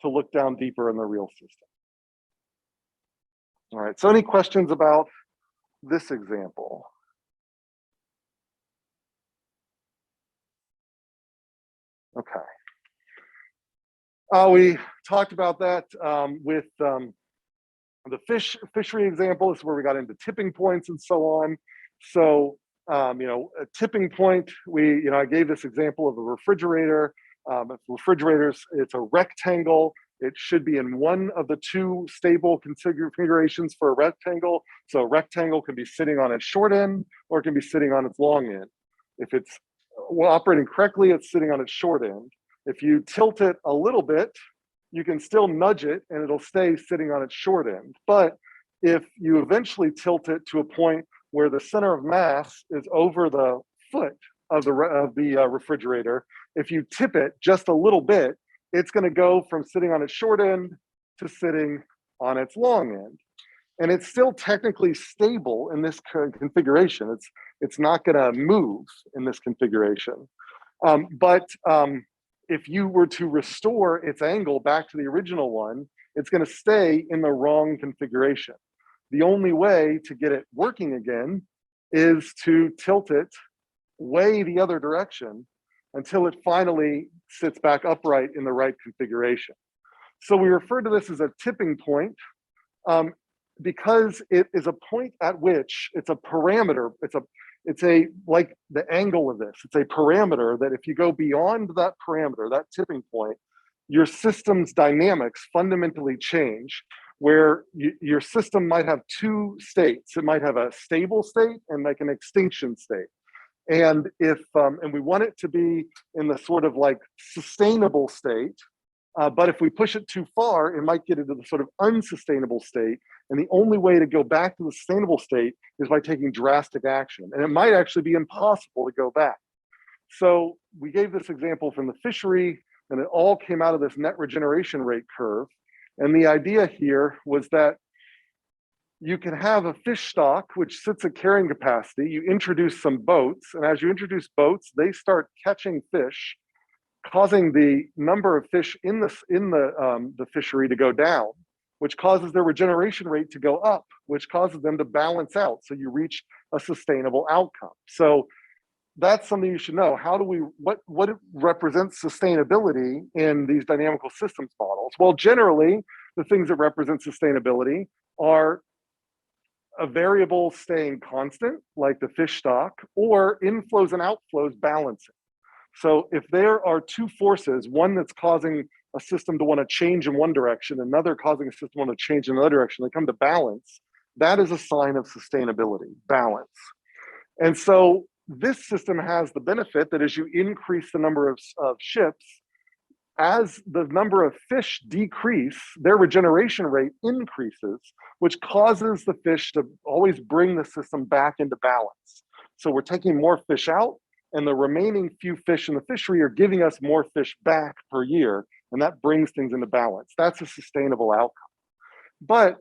to look down deeper in the real system. All right, so any questions about this example? Okay. We talked about that with the fishery example. This is where we got into tipping points and so on. So, a tipping point, I gave this example of a refrigerator. Refrigerators, it's a rectangle. It should be in one of the two stable configurations for a rectangle. So a rectangle can be sitting on its short end or it can be sitting on its long end. If it's operating correctly, it's sitting on its short end. If you tilt it a little bit, you can still nudge it and it'll stay sitting on its short end. But if you eventually tilt it to a point where the center of mass is over the foot of the refrigerator, if you tip it just a little bit, it's going to go from sitting on its short end to sitting on its long end. And it's still technically stable in this configuration. It's not going to move in this configuration. But if you were to restore its angle back to the original one, it's going to stay in the wrong configuration. The only way to get it working again is to tilt it way the other direction until it finally sits back upright in the right configuration. So we refer to this as a tipping point because it is a point at which it's a parameter. It's like the angle of this. It's a parameter that if you go beyond that parameter, that tipping point, your system's dynamics fundamentally change, where your system might have two states. It might have a stable state and like an extinction state. And if and we want it to be in the sort of like sustainable state, but if we push it too far, it might get into the sort of unsustainable state. And the only way to go back to the sustainable state is by taking drastic action. And it might actually be impossible to go back. So we gave this example from the fishery, and it all came out of this net regeneration rate curve. And the idea here was that you can have a fish stock which sits at carrying capacity. You introduce some boats, and as you introduce boats, they start catching fish, causing the number of fish in the fishery to go down, which causes their regeneration rate to go up, which causes them to balance out. So you reach a sustainable outcome. So that's something you should know. What represents sustainability in these dynamical systems models? Well, generally, the things that represent sustainability are a variable staying constant, like the fish stock, or inflows and outflows balancing. So if there are two forces, one that's causing a system to want to change in one direction, another causing a system to want to change in another direction, they come to balance, that is a sign of sustainability, balance. And so this system has the benefit that as you increase the number of ships, as the number of fish decrease, their regeneration rate increases, which causes the fish to always bring the system back into balance. So we're taking more fish out, and the remaining few fish in the fishery are giving us more fish back per year, and that brings things into balance. That's a sustainable outcome. But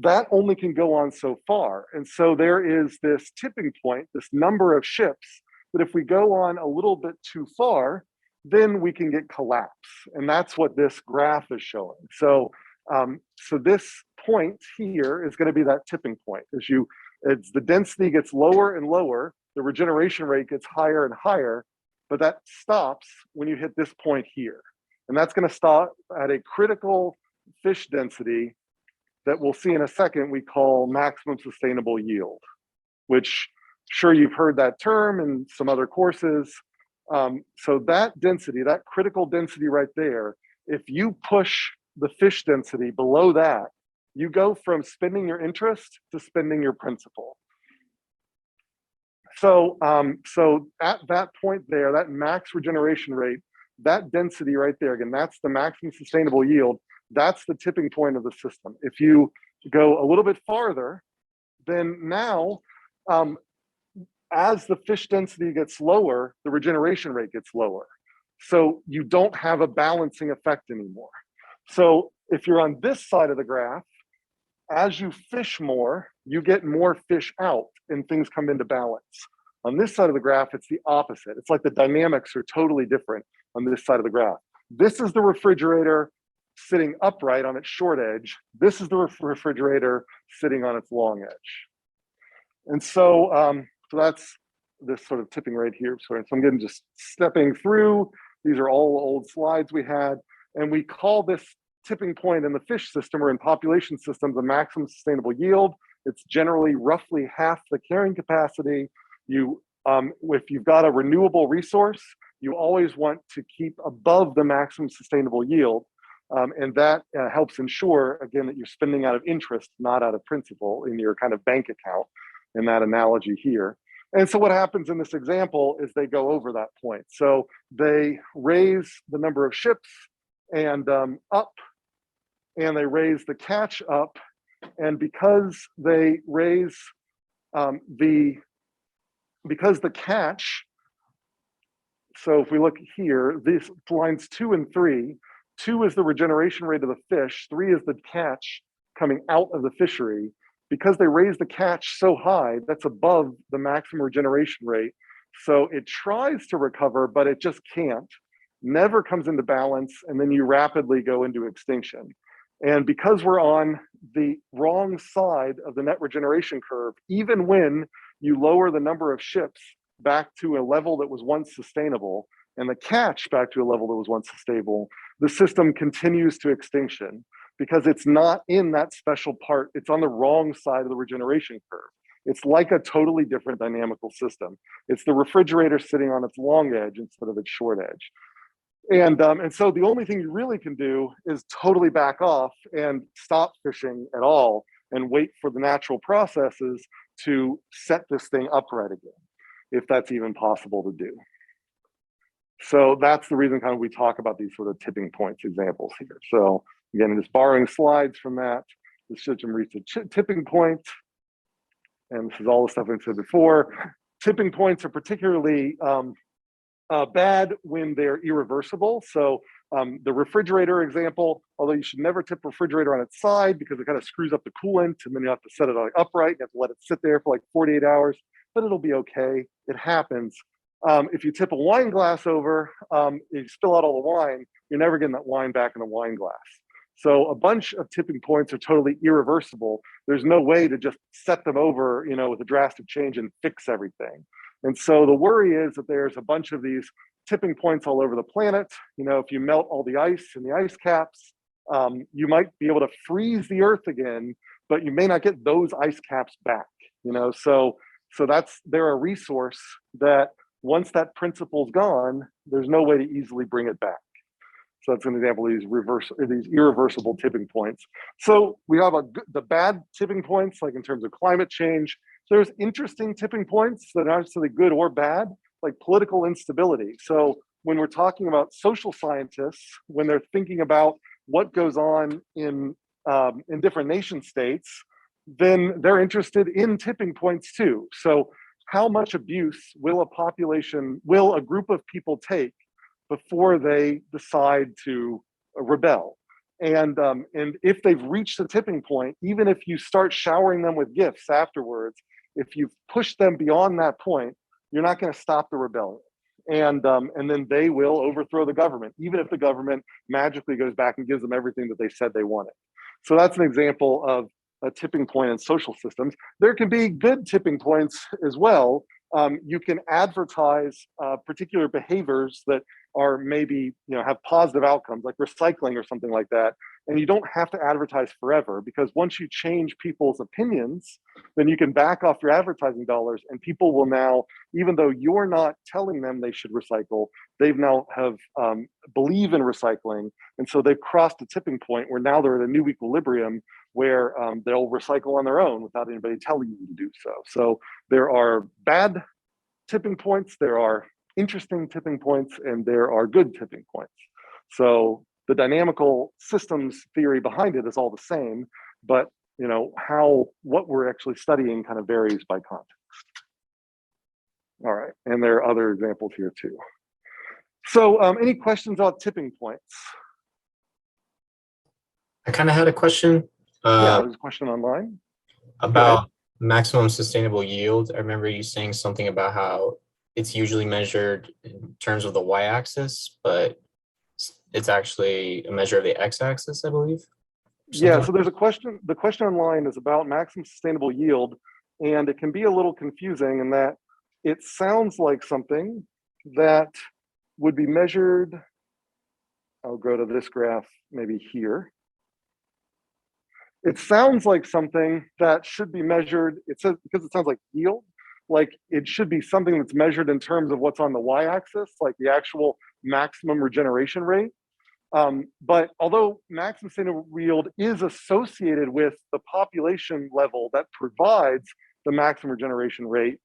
that only can go on so far. And so there is this tipping point, this number of ships, that if we go on a little bit too far, then we can get collapse. And that's what this graph is showing. So, so this point here is going to be that tipping point. As the density gets lower and lower, the regeneration rate gets higher and higher, but that stops when you hit this point here. And that's going to stop at a critical fish density that we'll see in a second we call maximum sustainable yield, which sure you've heard that term in some other courses. So that density, that critical density right there, if you push the fish density below that, you go from spending your interest to spending your principal. So, so at that point there, that max regeneration rate, that density right there, again, that's the maximum sustainable yield. That's the tipping point of the system. If you go a little bit farther, then now, as the fish density gets lower, the regeneration rate gets lower. So you don't have a balancing effect anymore. So if you're on this side of the graph, as you fish more, you get more fish out and things come into balance. On this side of the graph, it's the opposite. It's like the dynamics are totally different on this side of the graph. This is the refrigerator sitting upright on its short edge. This is the refrigerator sitting on its long edge. And so, so that's this sort of tipping right here. So I'm getting just stepping through. These are all old slides we had. And we call this tipping point in the fish system or in population systems the maximum sustainable yield. It's generally roughly half the carrying capacity. You, if you've got a renewable resource, you always want to keep above the maximum sustainable yield. And that helps ensure, again, that you're spending out of interest, not out of principal in your kind of bank account in that analogy here. And so what happens in this example is they go over that point. So they raise the number of ships and up, and they raise the catch up. And because they raise because the catch, so if we look here, these lines 2 and 3, 2 is the regeneration rate of the fish, 3 is the catch coming out of the fishery. Because they raise the catch so high, that's above the maximum regeneration rate. So it tries to recover, but it just can't, never comes into balance, and then you rapidly go into extinction. And because we're on the wrong side of the net regeneration curve, even when you lower the number of ships back to a level that was once sustainable and the catch back to a level that was once sustainable, the system continues to extinction because it's not in that special part. It's on the wrong side of the regeneration curve. It's like a totally different dynamical system. It's the refrigerator sitting on its long edge instead of its short edge. And so the only thing you really can do is totally back off and stop fishing at all and wait for the natural processes to set this thing upright again, if that's even possible to do. So that's the reason kind of we talk about these sort of tipping points examples here. So again, just borrowing slides from that, the system reached a tipping point, and this is all the stuff I said before. Tipping points are particularly bad when they're irreversible. So the refrigerator example, although you should never tip refrigerator on its side because it kind of screws up the coolant, and then you have to set it like upright, you have to let it sit there for like 48 hours, but it'll be okay. It happens. If you tip a wine glass over, you spill out all the wine, you're never getting that wine back in the wine glass. So a bunch of tipping points are totally irreversible. There's no way to just set them over, you know, with a drastic change and fix everything. And so the worry is that there's a bunch of these tipping points all over the planet. You know, if you melt all the ice in the ice caps, you might be able to freeze the earth again, but you may not get those ice caps back, you know? So they're a resource that once that principle's gone, there's no way to easily bring it back. So that's an example of these irreversible tipping points. So we have the bad tipping points, like in terms of climate change. There's interesting tipping points that aren't necessarily good or bad, like political instability. So when we're talking about social scientists, when they're thinking about what goes on in different nation states, then they're interested in tipping points too. So how much abuse will a group of people take before they decide to rebel? And if they've reached the tipping point, even if you start showering them with gifts afterwards, if you've pushed them beyond that point, you're not going to stop the rebellion. And then they will overthrow the government, even if the government magically goes back and gives them everything that they said they wanted. So that's an example of a tipping point in social systems. There can be good tipping points as well. You can advertise particular behaviors that are maybe, you know, have positive outcomes, like recycling or something like that. And you don't have to advertise forever, because once you change people's opinions, then you can back off your advertising dollars, and people will now, even though you're not telling them they should recycle, they've now have believe in recycling. And so they've crossed a tipping point where now they're at a new equilibrium where they'll recycle on their own without anybody telling you to do so. So there are bad tipping points, there are interesting tipping points, and there are good tipping points. So the dynamical systems theory behind it is all the same, but what we're actually studying kind of varies by context. All right, and there are other examples here too. So any questions about tipping points? I kind of had a question Yeah, there's a question online. about maximum sustainable yield. I remember you saying something about how it's usually measured in terms of the y-axis, but it's actually a measure of the x-axis, I believe. Yeah, so there's a question. The question online is about maximum sustainable yield, and it can be a little confusing in that it sounds like something that would be measured. I'll go to this graph maybe here. It sounds like something that should be measured. It says, because it sounds like yield, like it should be something that's measured in terms of what's on the y-axis, like the actual maximum regeneration rate. But although maximum sustainable yield is associated with the population level that provides the maximum regeneration rate,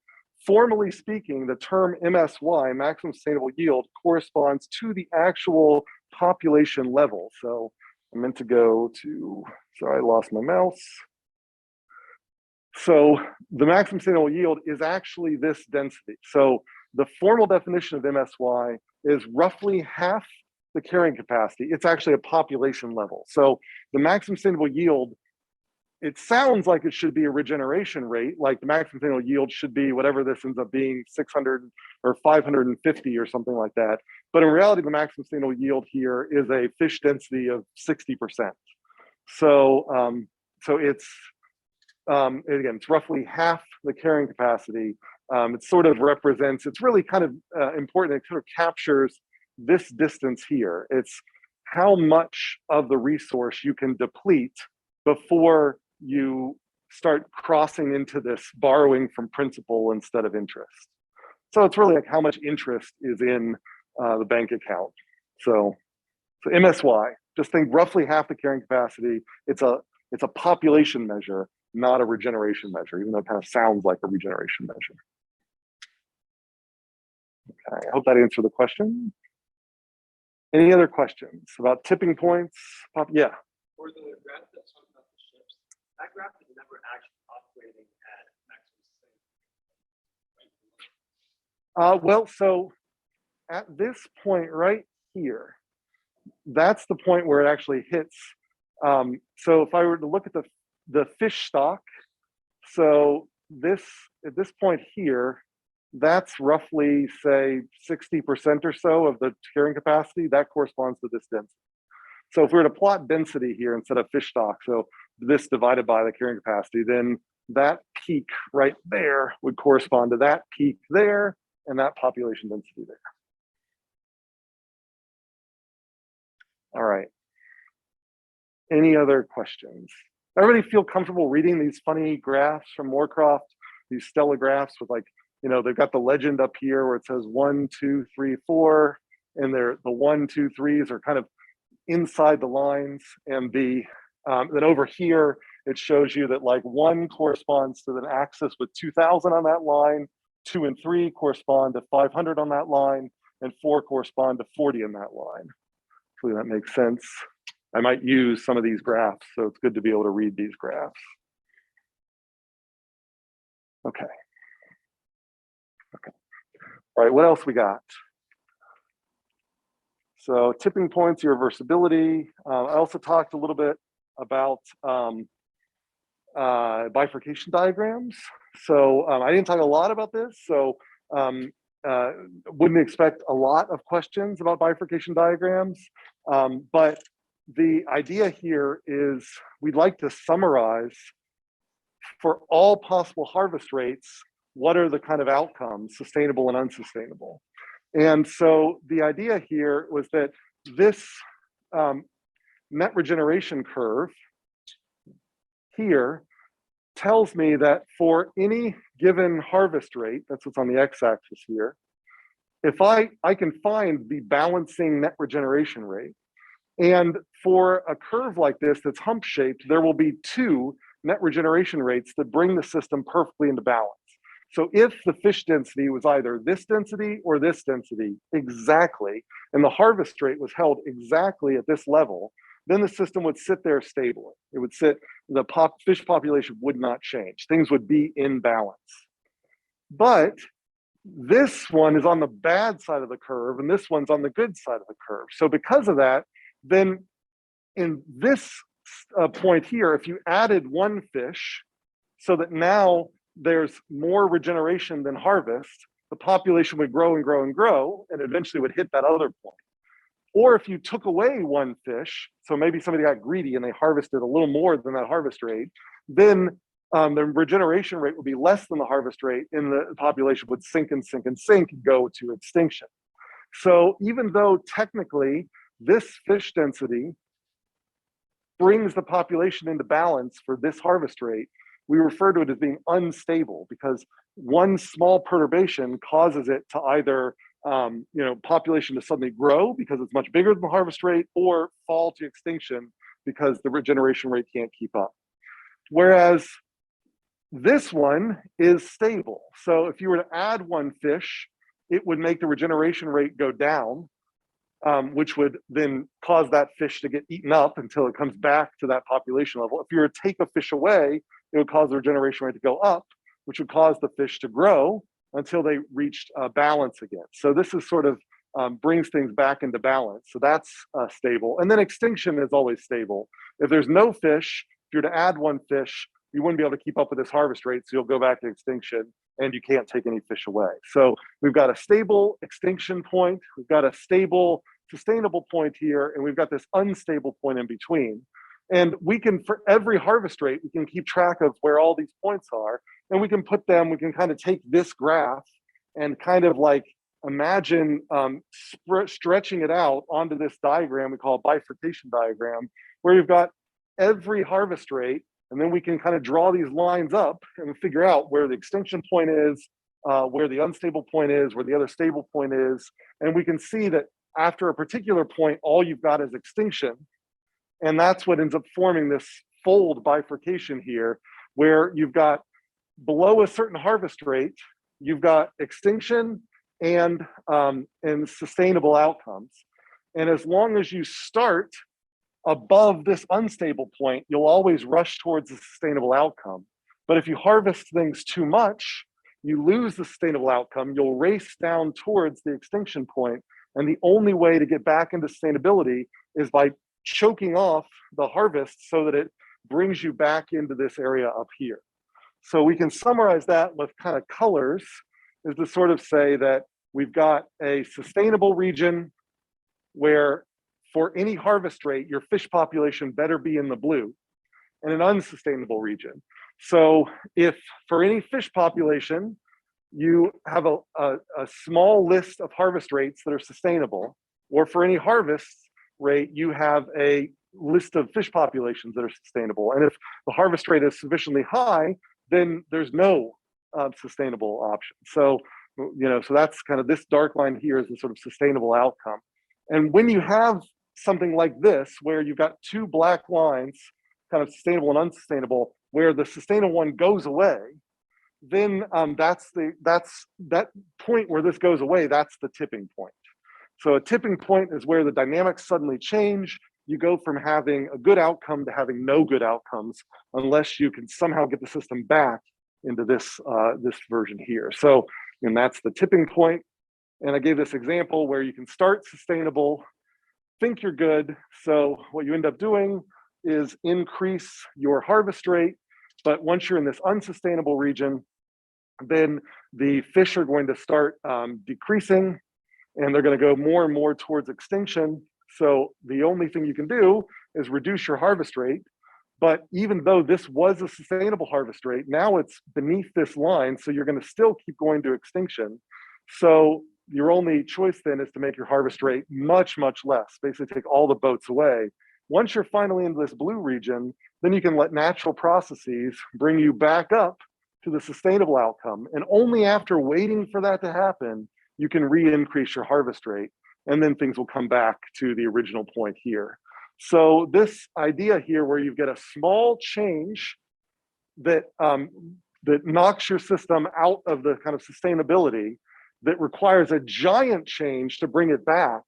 formally speaking, the term MSY, maximum sustainable yield, corresponds to the actual population level. So I meant to go to, sorry, I lost my mouse. So the maximum sustainable yield is actually this density. So the formal definition of MSY is roughly half the carrying capacity. It's actually a population level. So the maximum sustainable yield, it sounds like it should be a regeneration rate, like the maximum sustainable yield should be whatever this ends up being, 600 or 550 or something like that. But in reality, the maximum sustainable yield here is a fish density of 60%. So, it's, again, it's roughly half the carrying capacity. It sort of represents, it's really kind of important, it sort of captures this distance here. It's how much of the resource you can deplete before you start crossing into this borrowing from principal instead of interest. So it's really like how much interest is in the bank account. So MSY, just think roughly half the carrying capacity. It's a population measure, not a regeneration measure, even though it kind of sounds like a regeneration measure. Okay, I hope that answered the question. Any other questions about tipping points? Yeah. For the graph that's talking about the ships, that graph is never actually operating at maximum sustainability. Well, so at this point right here, that's the point where it actually hits. So if I were to look at the fish stock, so this at this point here, that's roughly say 60% or so of the carrying capacity. That corresponds to this density. So if we were to plot density here instead of fish stock, so this divided by the carrying capacity, then that peak right there would correspond to that peak there and that population density there. All right. Any other questions? Everybody feel comfortable reading these funny graphs from Moorcroft, these stellar graphs with, like, they've got the legend up here where it says 1, 2, 3, 4, and the 1, 2, 3s are kind of inside the lines, and then over here it shows you that like 1 corresponds to an axis with 2,000 on that line, 2 and 3 correspond to 500 on that line, and 4 correspond to 40 on that line. Hopefully that makes sense. I might use some of these graphs, so it's good to be able to read these graphs. Okay. All right, what else we got? So tipping points, irreversibility. I also talked a little bit about bifurcation diagrams. So I didn't talk a lot about this, so wouldn't expect a lot of questions about bifurcation diagrams. But the idea here is we'd like to summarize for all possible harvest rates, what are the kind of outcomes, sustainable and unsustainable. And so the idea here was that this net regeneration curve here tells me that for any given harvest rate, that's what's on the x-axis here, if I can find the balancing net regeneration rate, And for a curve like this that's hump shaped, there will be two net regeneration rates that bring the system perfectly into balance. So if the fish density was either this density or this density exactly, and the harvest rate was held exactly at this level, then the system would sit there stably. It would sit, the fish population would not change. Things would be in balance. But this one is on the bad side of the curve, and this one's on the good side of the curve. So because of that, then in this point here, if you added one fish so that now there's more regeneration than harvest, the population would grow and grow and grow, and eventually would hit that other point. Or if you took away one fish, so maybe somebody got greedy and they harvested a little more than that harvest rate, then the regeneration rate would be less than the harvest rate, and the population would sink and sink and sink and go to extinction. So even though technically this fish density brings the population into balance for this harvest rate, we refer to it as being unstable because one small perturbation causes it to either population to suddenly grow because it's much bigger than the harvest rate, or fall to extinction because the regeneration rate can't keep up. Whereas this one is stable. So if you were to add one fish, it would make the regeneration rate go down, which would then cause that fish to get eaten up until it comes back to that population level. If you were to take a fish away, it would cause the regeneration rate to go up, which would cause the fish to grow until they reached balance again. So this is sort of brings things back into balance. So that's stable. And then extinction is always stable. If there's no fish, if you're to add one fish, you wouldn't be able to keep up with this harvest rate, so you'll go back to extinction and you can't take any fish away. So we've got a stable extinction point, we've got a stable sustainable point here, and we've got this unstable point in between. And we can, for every harvest rate, we can keep track of where all these points are, and we can put them, we can kind of take this graph and kind of like imagine stretching it out onto this diagram we call a bifurcation diagram, where you've got every harvest rate, and then we can kind of draw these lines up and figure out where the extinction point is, where the unstable point is, where the other stable point is. And we can see that after a particular point, all you've got is extinction. And that's what ends up forming this fold bifurcation here, where you've got below a certain harvest rate, you've got extinction and sustainable outcomes. And as long as you start above this unstable point, you'll always rush towards a sustainable outcome. But if you harvest things too much, you lose the sustainable outcome, you'll race down towards the extinction point. And the only way to get back into sustainability is by choking off the harvest so that it brings you back into this area up here. So we can summarize that with kind of colors, is to sort of say that we've got a sustainable region where for any harvest rate, your fish population better be in the blue, and an unsustainable region. So if for any fish population, you have a small list of harvest rates that are sustainable, or for any harvest rate, you have a list of fish populations that are sustainable. And if the harvest rate is sufficiently high, then there's no sustainable option. So, so that's kind of this dark line here is the sort of sustainable outcome. And when you have something like this, where you've got two black lines, kind of sustainable and unsustainable, where the sustainable one goes away, then that's that point where this goes away, that's the tipping point. So a tipping point is where the dynamics suddenly change. You go from having a good outcome to having no good outcomes, unless you can somehow get the system back into this version here. So, and that's the tipping point. And I gave this example where you can start sustainable, think you're good. So what you end up doing is increase your harvest rate. But once you're in this unsustainable region, then the fish are going to start decreasing, and they're going to go more and more towards extinction. So the only thing you can do is reduce your harvest rate. But even though this was a sustainable harvest rate, now it's beneath this line. So you're going to still keep going to extinction. So your only choice then is to make your harvest rate much, much less, basically take all the boats away. Once you're finally into this blue region, then you can let natural processes bring you back up to the sustainable outcome. And only after waiting for that to happen, you can re-increase your harvest rate, and then things will come back to the original point here. So this idea here where you get a small change that, that knocks your system out of the kind of sustainability that requires a giant change to bring it back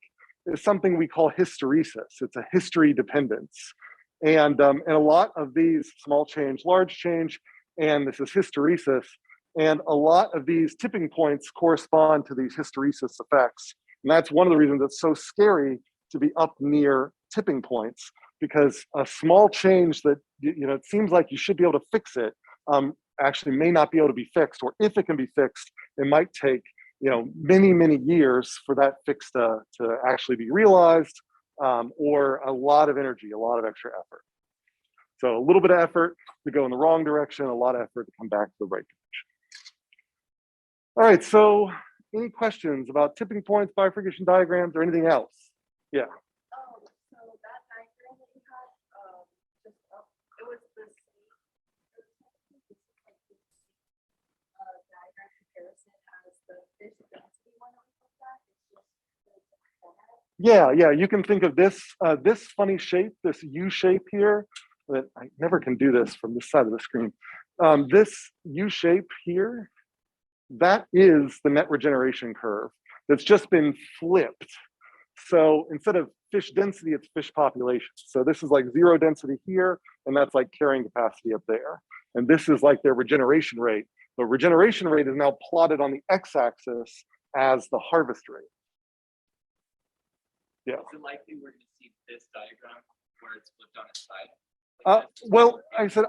is something we call hysteresis. It's a history dependence. And a lot of these small change, large change, and this is hysteresis. And a lot of these tipping points correspond to these hysteresis effects. And that's one of the reasons it's so scary to be up near tipping points, because a small change that, you know, it seems like you should be able to fix it, actually may not be able to be fixed, or if it can be fixed, it might take, you know, many, many years for that fix to actually be realized, or a lot of energy, a lot of extra effort. So a little bit of effort to go in the wrong direction, a lot of effort to come back to the right direction. All right, so any questions about tipping points, bifurcation diagrams, or anything else? Yeah. So that diagram that you had, just up, it was the same. Diagram comparison as the fish density one that we looked at. It's just the format. Yeah, you can think of this, this funny shape, this U shape here, that I never can do this from this side of the screen. This U shape here, that is the net regeneration curve that's just been flipped. So instead of fish density, it's fish population. So this is like zero density here, and that's like carrying capacity up there. And this is like their regeneration rate. The regeneration rate is now plotted on the x-axis as the harvest rate. Yeah. Is it likely we're gonna see this diagram where it's flipped on its side? Well, I said,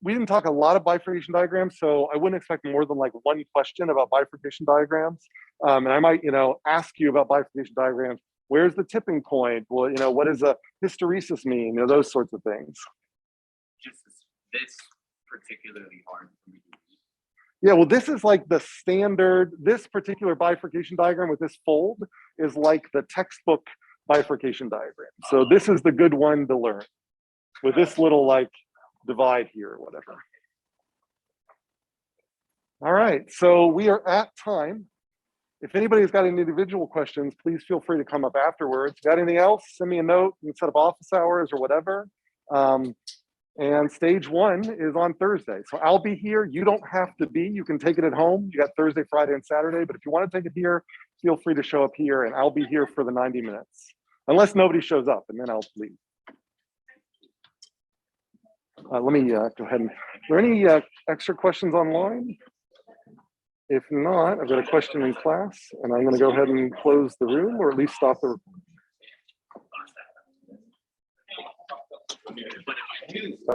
we didn't talk a lot of bifurcation diagrams, so I wouldn't expect more than like one question about bifurcation diagrams. And I might, you know, ask you about bifurcation diagrams. Where's the tipping point? Well, you know, what does a hysteresis mean? You know, those sorts of things. Just this particularly hard for me to read. Yeah, well, this is like the standard, this particular bifurcation diagram with this fold is like the textbook bifurcation diagram. So this is the good one to learn with this little like divide here or whatever. All right, so we are at time. If anybody's got any individual questions, please feel free to come up afterwards. Got anything else? Send me a note. You can set up office hours or whatever. And stage one is on Thursday. So I'll be here. You don't have to be. You can take it at home. You got Thursday, Friday, and Saturday. But if you want to take it here, feel free to show up here, and I'll be here for the 90 minutes. Unless nobody shows up, and then I'll leave. Let me go ahead and, are there any extra questions online? If not, I've got a question in class, and I'm going to go ahead and close the room, or at least stop the recording. But if I do,